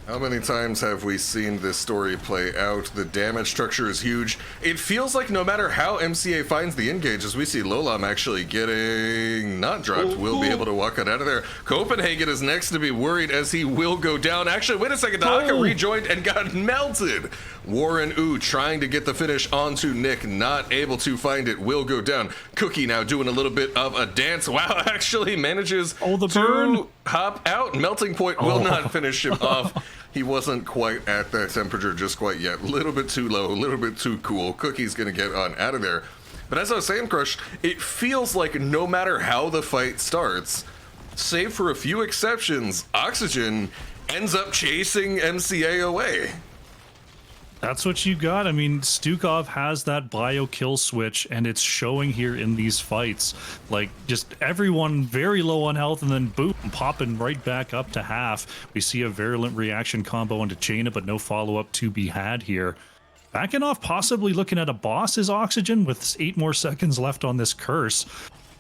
How many times have we seen this story play out? The damage structure is huge. It feels like no matter how MCA finds the engage, as we see Lolam actually getting not dropped, will be able to walk it out of there. Copenhagen is next to be worried as he will go down. Actually, wait a second, the Haka rejoined and got melted. Warren Ooh trying to get the finish onto Nick, not able to find it, will go down. Cookie now doing a little bit of a dance. Wow, actually manages to hop out. Melting Point will not finish him off. He wasn't quite at that temperature just quite yet. A little bit too low, a little bit too cool. Cookie's gonna get on out of there. But as I was saying, Crush, it feels like no matter how the fight starts, save for a few exceptions, Oxygen ends up chasing MCA away. That's what you got. I mean, Stukov has that bio kill switch, and it's showing here in these fights. Like, just everyone very low on health, and then boom, popping right back up to half. We see a virulent reaction combo onto Jaina, but no follow-up to be had here. Backing off, possibly looking at a boss is Oxygen with 8 more seconds left on this curse.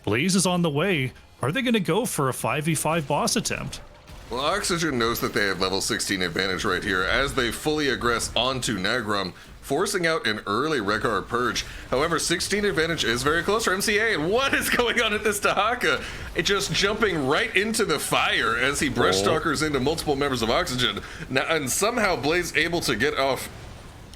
Blaze is on the way. Are they going to go for a 5v5 boss attempt? Well, Oxygen knows that they have level 16 advantage right here as they fully aggress onto Nagrom, forcing out an early Regar Purge. However, 16 advantage is very close for MCA, and what is going on at this Tahaka? It just jumping right into the fire as he breaststalkers into multiple members of Oxygen. Now, and somehow Blaze able to get off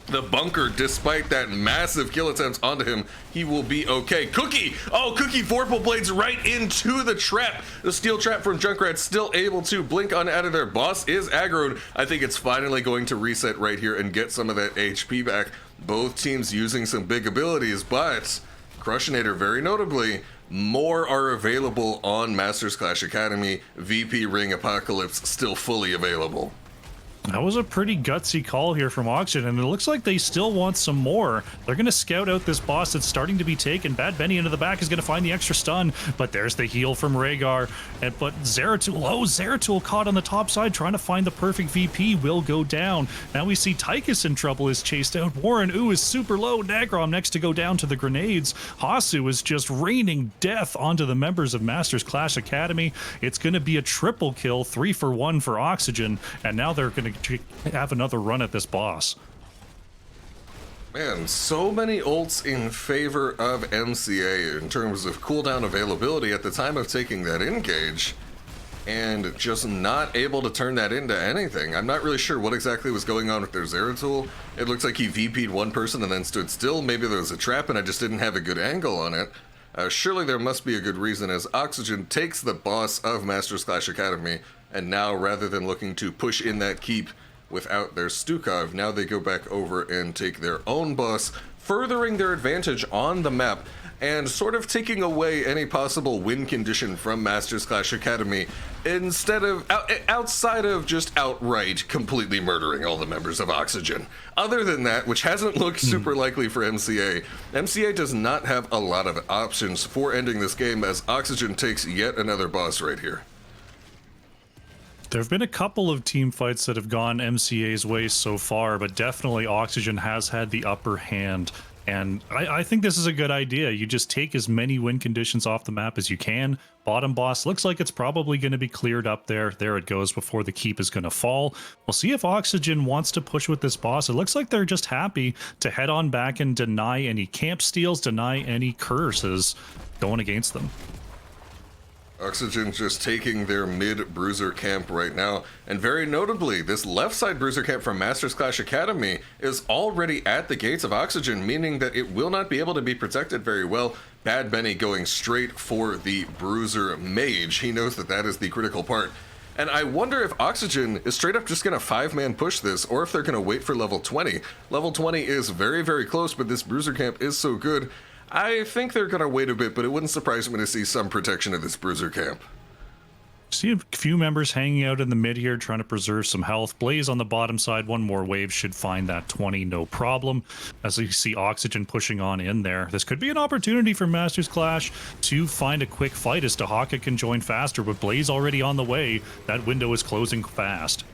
the bunker despite that massive kill attempt onto him. He will be okay. Cookie! Oh, Cookie Vorpal Blades right into the trap. The steel trap from Junkrat still able to blink on out of there. Boss is aggroed. I think it's finally going to reset right here and get some of that HP back. Both teams using some big abilities, but Krushinator, very notably, more are available on Masters Clash Academy. VP Ring Apocalypse still fully available. That was a pretty gutsy call here from Oxygen, and it looks like they still want some more. They're going to scout out this boss that's starting to be taken. Bad Benny into the back is going to find the extra stun, but there's the heal from Rhaegar. But Zeratul caught on the top side, trying to find the perfect VP, will go down. Now we see Tychus in trouble, is chased out. Warren Ooh is super low. Nagrom next to go down to the grenades. Hasu is just raining death onto the members of Masters Clash Academy. It's going to be a triple kill, 3 for 1 for Oxygen, and now they're going to have another run at this boss. Man, so many ults in favor of MCA in terms of cooldown availability at the time of taking that engage, and just not able to turn that into anything. I'm not really sure what exactly was going on with their Zeratul. It looks like he VP'd one person and then stood still. Maybe there was a trap and I just didn't have a good angle on it. Surely there must be a good reason, as Oxygen takes the boss of Masters Clash Academy, and now rather than looking to push in that keep without their Stukov, now they go back over and take their own boss, furthering their advantage on the map. and sort of taking away any possible win condition from Masters Clash Academy instead of outside of just outright completely murdering all the members of Oxygen. Other than that, which hasn't looked super likely for MCA does not have a lot of options for ending this game as Oxygen takes yet another boss right here. There have been a couple of team fights that have gone MCA's way so far, but definitely Oxygen has had the upper hand. And I think this is a good idea. You just take as many win conditions off the map as you can. Bottom boss looks like it's probably going to be cleared up there. There it goes before the keep is going to fall. We'll see if Oxygen wants to push with this boss. It looks like they're just happy to head on back and deny any camp steals, deny any curses going against them. Oxygen just taking their mid-bruiser camp right now, and very notably, this left side bruiser camp from Masters Clash Academy is already at the gates of Oxygen, meaning that it will not be able to be protected very well. Bad Benny going straight for the bruiser mage. He knows that that is the critical part. And I wonder if Oxygen is straight up just going to 5-man push this, or if they're going to wait for level 20. Level 20 is very, very close, but this bruiser camp is so good. I think they're going to wait a bit, but it wouldn't surprise me to see some protection of this bruiser camp. See a few members hanging out in the mid here, trying to preserve some health. Blaze on the bottom side, one more wave should find that 20, no problem. As you see Oxygen pushing on in there. This could be an opportunity for Masters Clash to find a quick fight as Dahaka can join faster, but Blaze already on the way. That window is closing fast.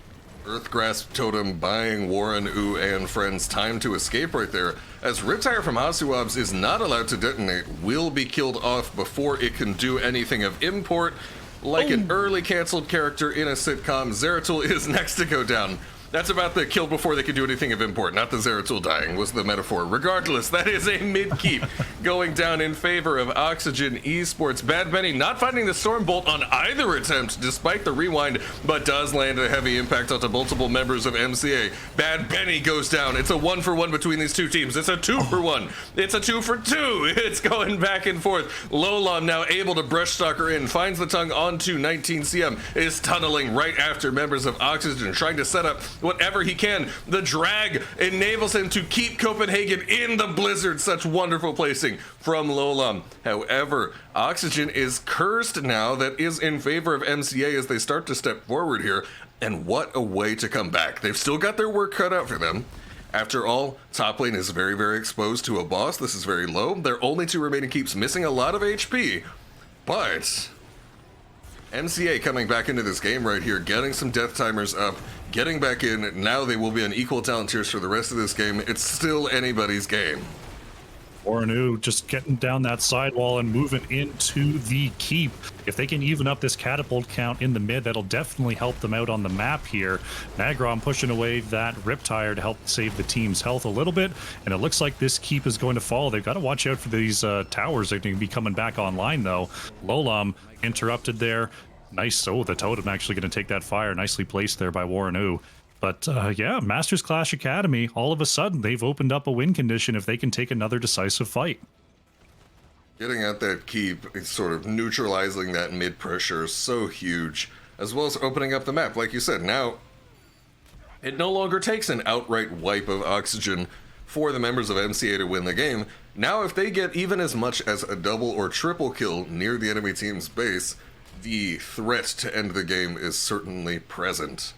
Earthgrasp Totem buying Warren, Ooh, and friends time to escape right there, as Riptire from Asuabs is not allowed to detonate, will be killed off before it can do anything of import. Like an early canceled character in a sitcom, Zeratul is next to go down. That's about the kill before they could do anything of import, not the Zeratul dying was the metaphor. Regardless, that is a mid-keep going down in favor of Oxygen Esports. Bad Benny not finding the Stormbolt on either attempt despite the rewind, but does land a heavy impact onto multiple members of MCA. Bad Benny goes down. It's a 1-for-1 between these two teams. It's a 2-for-1. It's a 2-for-2. It's going back and forth. Lolam now able to brush stalker in, finds the tongue onto 19CM, is tunneling right after members of Oxygen, trying to set up whatever he can. The drag enables him to keep Copenhagen in the blizzard. Such wonderful placing from Lolam. However, Oxygen is cursed now. That is in favor of MCA as they start to step forward here. And what a way to come back. They've still got their work cut out for them. After all, top lane is very, very exposed to a boss. This is very low. Their only two remaining keeps missing a lot of HP. But MCA coming back into this game right here, getting some death timers up, getting back in. Now they will be on equal talent tiers for the rest of this game. It's still anybody's game. Oranu just getting down that sidewall and moving into the keep. If they can even up this catapult count in the mid, that'll definitely help them out on the map here. Nagrom pushing away that Riptire to help save the team's health a little bit, and it looks like this keep is going to fall. They've got to watch out for these towers. They're going to be coming back online, though. Lolam interrupted there. Nice. Oh, the totem actually going to take that fire. Nicely placed there by Warrenu. But yeah, Masters Clash Academy, all of a sudden, they've opened up a win condition if they can take another decisive fight. Getting at that keep, it's sort of neutralizing that mid pressure is so huge, as well as opening up the map. Like you said, now it no longer takes an outright wipe of Oxygen for the members of MCA to win the game. Now if they get even as much as a double or triple kill near the enemy team's base, the threat to end the game is certainly present.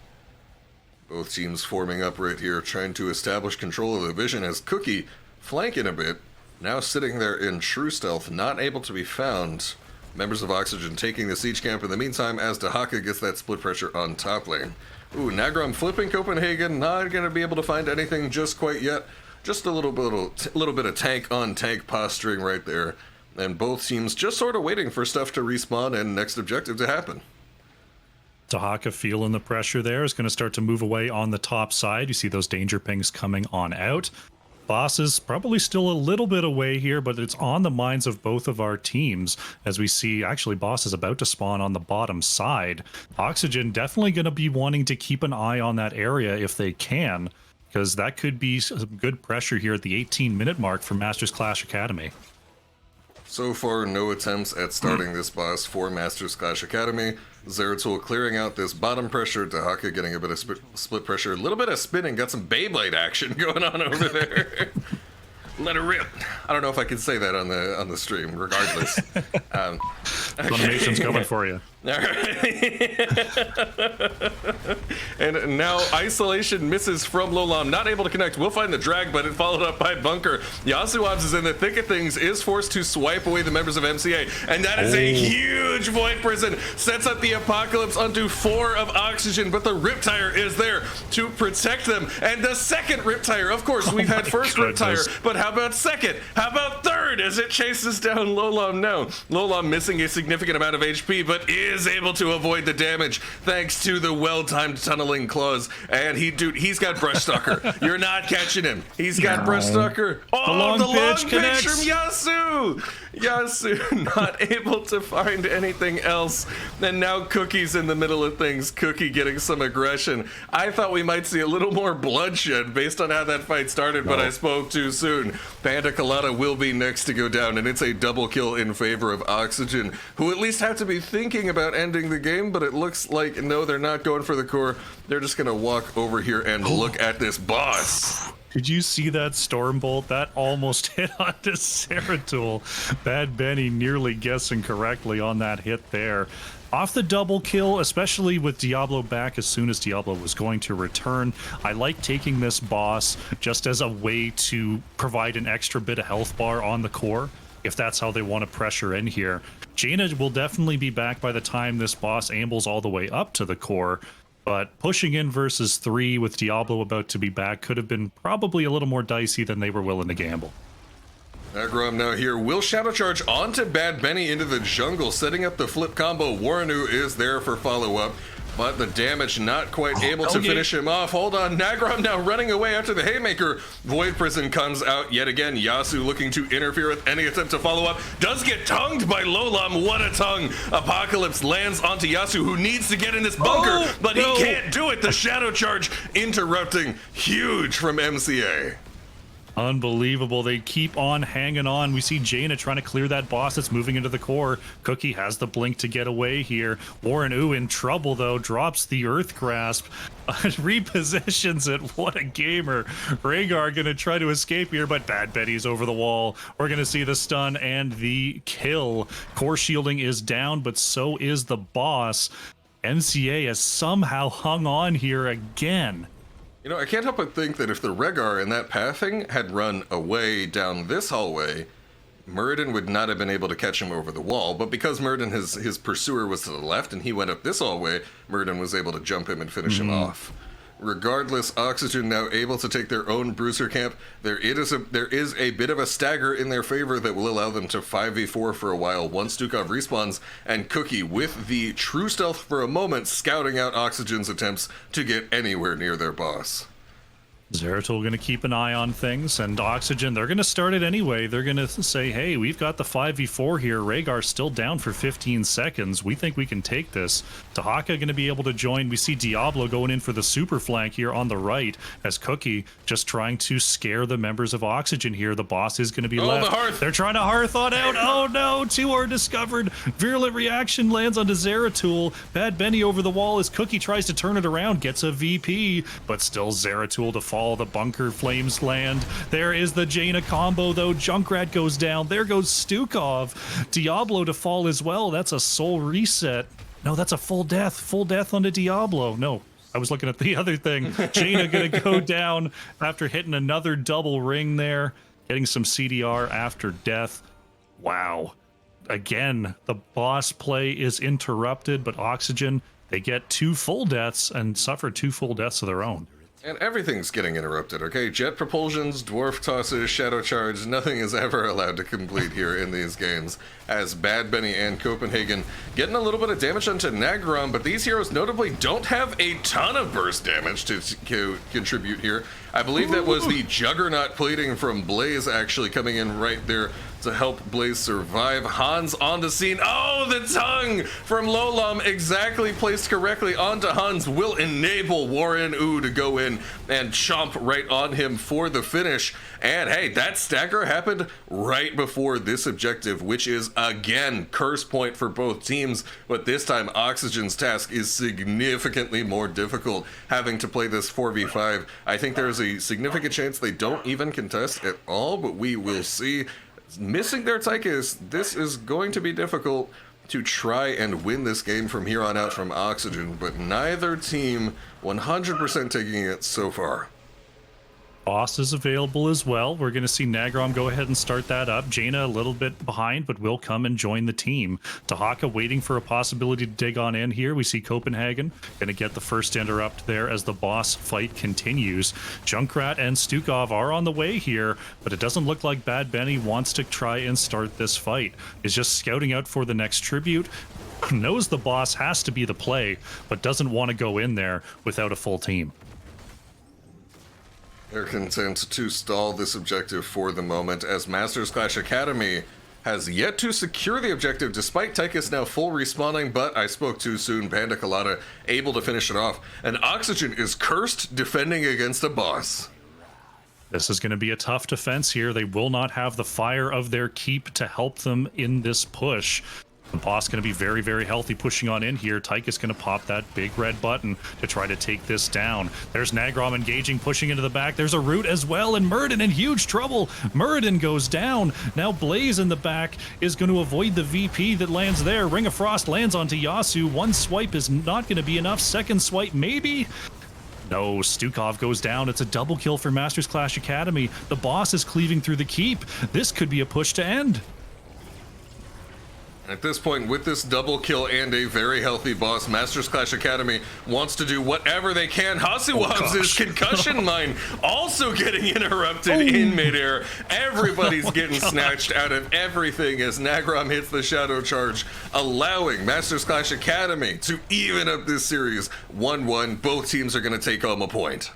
Both teams forming up right here, trying to establish control of the vision as Cookie, flanking a bit, now sitting there in true stealth, not able to be found. Members of Oxygen taking the siege camp in the meantime as Dahaka gets that split pressure on top lane. Ooh, Nagrom flipping Copenhagen, not going to be able to find anything just quite yet. Just a little bit of tank-on-tank posturing right there. And both teams just sort of waiting for stuff to respawn and next objective to happen. Dahaka feeling the pressure there is going to start to move away on the top side. You see those danger pings coming on out. Boss is probably still a little bit away here, but it's on the minds of both of our teams as we see actually Boss is about to spawn on the bottom side. Oxygen definitely going to be wanting to keep an eye on that area if they can, because that could be some good pressure here at the 18-minute mark for Masters Clash Academy. So far, no attempts at starting this boss for Masters Clash Academy. Zeratul clearing out this bottom pressure, Dahaka getting a bit of split pressure, a little bit of spinning, got some Beyblade action going on over there. Let it rip. I don't know if I can say that on the stream. Regardless, Funimation's coming for you. All right. And now isolation misses from Lolam, not able to connect. We'll find the drag, but it followed up by bunker. Yasuobs is in the thick of things, is forced to swipe away the members of MCA, and that is a huge void prison. Sets up the apocalypse onto 4 of oxygen, but the Riptire is there to protect them. And the second Riptire, of course, we've had first Riptire, but how about second? How about third as it chases down Lolam now? Lolam missing a significant amount of HP, but is able to avoid the damage thanks to the well-timed tunneling claws. And he's got Brush Stalker. You're not catching him. He's got Brush Stalker. Oh, the long pitch from Yasu. Yasu not able to find anything else. And now Cookie's in the middle of things. Cookie getting some aggression. I thought we might see a little more bloodshed based on how that fight started, but I spoke too soon. Panda Colada will be next to go down, and it's a double kill in favor of Oxygen, who at least have to be thinking about ending the game, but it looks like, no, they're not going for the core. They're just going to walk over here and look at this boss. Did you see that Stormbolt? That almost hit onto Zeratul. Bad Benny nearly guessing correctly on that hit there. Off the double kill, especially with Diablo back as soon as Diablo was going to return. I like taking this boss just as a way to provide an extra bit of health bar on the core, if that's how they want to pressure in here. Jaina will definitely be back by the time this boss ambles all the way up to the core, but pushing in versus 3 with Diablo about to be back could have been probably a little more dicey than they were willing to gamble. Agrom now here will Shadow Charge onto Bad Benny into the jungle, setting up the flip combo. Waranu is there for follow-up, but the damage not quite able to finish him off. Hold on, Nagrom now running away after the Haymaker. Void Prison comes out yet again. Yasu looking to interfere with any attempt to follow up. Does get tongued by Lolam. What a tongue. Apocalypse lands onto Yasu, who needs to get in this bunker, but he can't do it. The Shadow Charge interrupting. Huge from MCA. Unbelievable. They keep on hanging on. We see Jaina trying to clear that boss that's moving into the core. Cookie has the blink to get away here. Warren in trouble, though. Drops the Earth Grasp. Repositions it. What a gamer. Rhaegar going to try to escape here, but Bad Betty's over the wall. We're going to see the stun and the kill. Core shielding is down, but so is the boss. MCA has somehow hung on here again. You know, I can't help but think that if the Rhaegar in that pathing had run away down this hallway, Muradin would not have been able to catch him over the wall, but because Muradin, his pursuer was to the left and he went up this hallway, Muradin was able to jump him and finish him off. Regardless, Oxygen now able to take their own Bruiser camp. There is a bit of a stagger in their favor that will allow them to 5v4 for a while once Dukov respawns, and Cookie with the true stealth for a moment, scouting out Oxygen's attempts to get anywhere near their boss. Zeratul going to keep an eye on things, and Oxygen, they're going to start it anyway. They're going to say, hey, we've got the 5v4 here. Rhaegar's still down for 15 seconds. We think we can take this. Tahaka going to be able to join. We see Diablo going in for the super flank here on the right, as Cookie just trying to scare the members of Oxygen here. The boss is going to be left. The Hearth. They're trying to Hearth on out. Oh no, 2 are discovered. Virulent Reaction lands onto Zeratul. Bad Benny over the wall as Cookie tries to turn it around, gets a VP, but still Zeratul to fall. The bunker flames land. There is the Jaina combo, though. Junkrat goes down. There goes Stukov. Diablo to fall as well. That's a soul reset. No, that's a full death. Full death onto Diablo. No, I was looking at the other thing. Jaina gonna go down after hitting another double ring there. Getting some CDR after death. Wow. Again, the boss play is interrupted, but Oxygen, they get 2 full deaths and suffer 2 full deaths of their own. And everything's getting interrupted, okay? Jet propulsions, dwarf tosses, shadow charge, nothing is ever allowed to complete here in these games. As Bad Benny and Copenhagen getting a little bit of damage onto Nagron, but these heroes notably don't have a ton of burst damage to contribute here. I believe that was the Juggernaut plating from Blaze actually coming in right there, to help Blaze survive. Hans on the scene. Oh, the tongue from Lolam, exactly placed correctly onto Hans, will enable Warren Ooh to go in and chomp right on him for the finish. And hey, that stacker happened right before this objective, which is again curse point for both teams, but this time Oxygen's task is significantly more difficult, having to play this 4v5. I think there's a significant chance they don't even contest at all, but we will see. Missing their Tychus, this is going to be difficult to try and win this game from here on out from Oxygen, but neither team 100% taking it so far. Boss is available as well. We're going to see Nagrom go ahead and start that up. Jaina a little bit behind, but will come and join the team. Tahaka waiting for a possibility to dig on in here. We see Copenhagen going to get the first interrupt there as the boss fight continues. Junkrat and Stukov are on the way here, but it doesn't look like Bad Benny wants to try and start this fight. He's just scouting out for the next tribute. Knows the boss has to be the play, but doesn't want to go in there without a full team. They're content to stall this objective for the moment, as Masters Clash Academy has yet to secure the objective despite Tychus now full respawning, but I spoke too soon. Panda Colada able to finish it off, and Oxygen is cursed defending against a boss. This is going to be a tough defense here. They will not have the fire of their keep to help them in this push. The boss going to be very, very healthy pushing on in here. Tychus going to pop that big red button to try to take this down. There's Nagrom engaging, pushing into the back. There's a root as well, and Muradin in huge trouble. Muradin goes down. Now Blaze in the back is going to avoid the VP that lands there. Ring of Frost lands onto Yasu. One swipe is not going to be enough. Second swipe, maybe? No, Stukov goes down. It's a double kill for Masters Clash Academy. The boss is cleaving through the keep. This could be a push to end. At this point, with this double kill and a very healthy boss, Masters Clash Academy wants to do whatever they can. Hasuwabs' concussion mine also getting interrupted in midair. Everybody's getting snatched out of everything as Nagrom hits the shadow charge, allowing Masters Clash Academy to even up this series 1-1. Both teams are going to take home a point.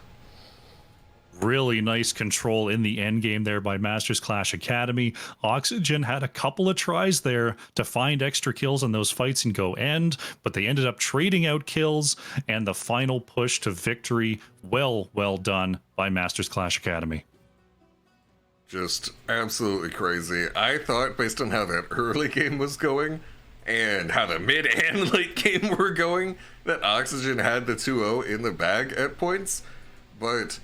Really nice control in the end game there by Masters Clash Academy. Oxygen had a couple of tries there to find extra kills in those fights and go end, but they ended up trading out kills, and the final push to victory, well done by Masters Clash Academy. Just absolutely crazy. I thought, based on how that early game was going and how the mid and late game were going, that Oxygen had the 2-0 in the bag at points, but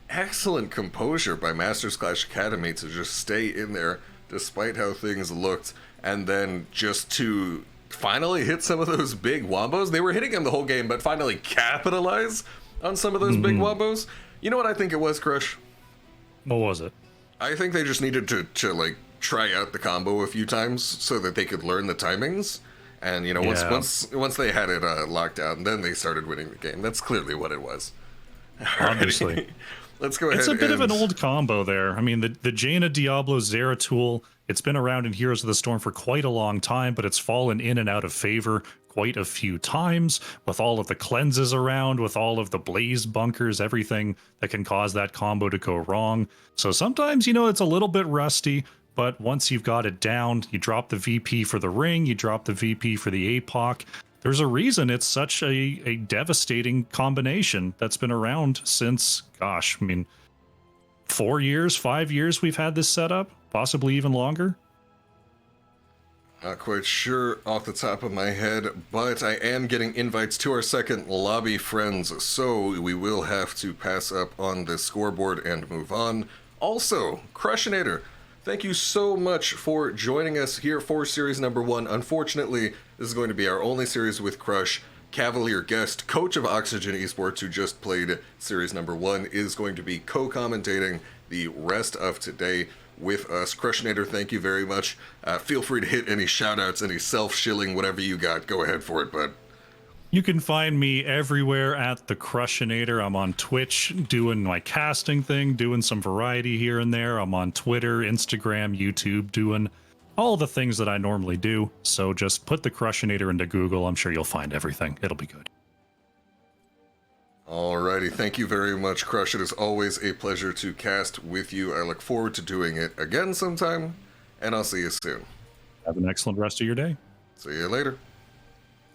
excellent composure by Masters Clash Academy to just stay in there despite how things looked, and then just to finally hit some of those big wombos. They were hitting them the whole game, but finally capitalize on some of those big wombos. You know what I think it was, Crush? What was it? I think they just needed to like try out the combo a few times so that they could learn the timings. And you know, once they had it locked down, then they started winning the game. That's clearly what it was. Obviously. Let's go ahead. It's a bit of an old combo there. I mean, the Jaina Diablo Zeratul, it's been around in Heroes of the Storm for quite a long time, but it's fallen in and out of favor quite a few times with all of the cleanses around, with all of the blaze bunkers, everything that can cause that combo to go wrong. So sometimes, you know, it's a little bit rusty, but once you've got it down, you drop the VP for the ring, you drop the VP for the APOC. There's a reason it's such a devastating combination that's been around since, gosh, I mean, 4 years, 5 years we've had this setup, possibly even longer. Not quite sure off the top of my head, but I am getting invites to our second lobby, friends, so we will have to pass up on the scoreboard and move on. Also, Krushinator, thank you so much for joining us here for series number 1. Unfortunately, this is going to be our only series with Crush. Cavalier guest, coach of Oxygen Esports, who just played series number 1, is going to be co-commentating the rest of today with us. Krushinator, thank you very much. Feel free to hit any shout-outs, any self-shilling, whatever you got. Go ahead for it, bud. You can find me everywhere at TheKrushinator. I'm on Twitch doing my casting thing, doing some variety here and there. I'm on Twitter, Instagram, YouTube, doing all the things that I normally do. So just put TheKrushinator into Google. I'm sure you'll find everything. It'll be good. Alrighty, thank you very much, Crush. It is always a pleasure to cast with you. I look forward to doing it again sometime. and I'll see you soon. Have an excellent rest of your day. See you later.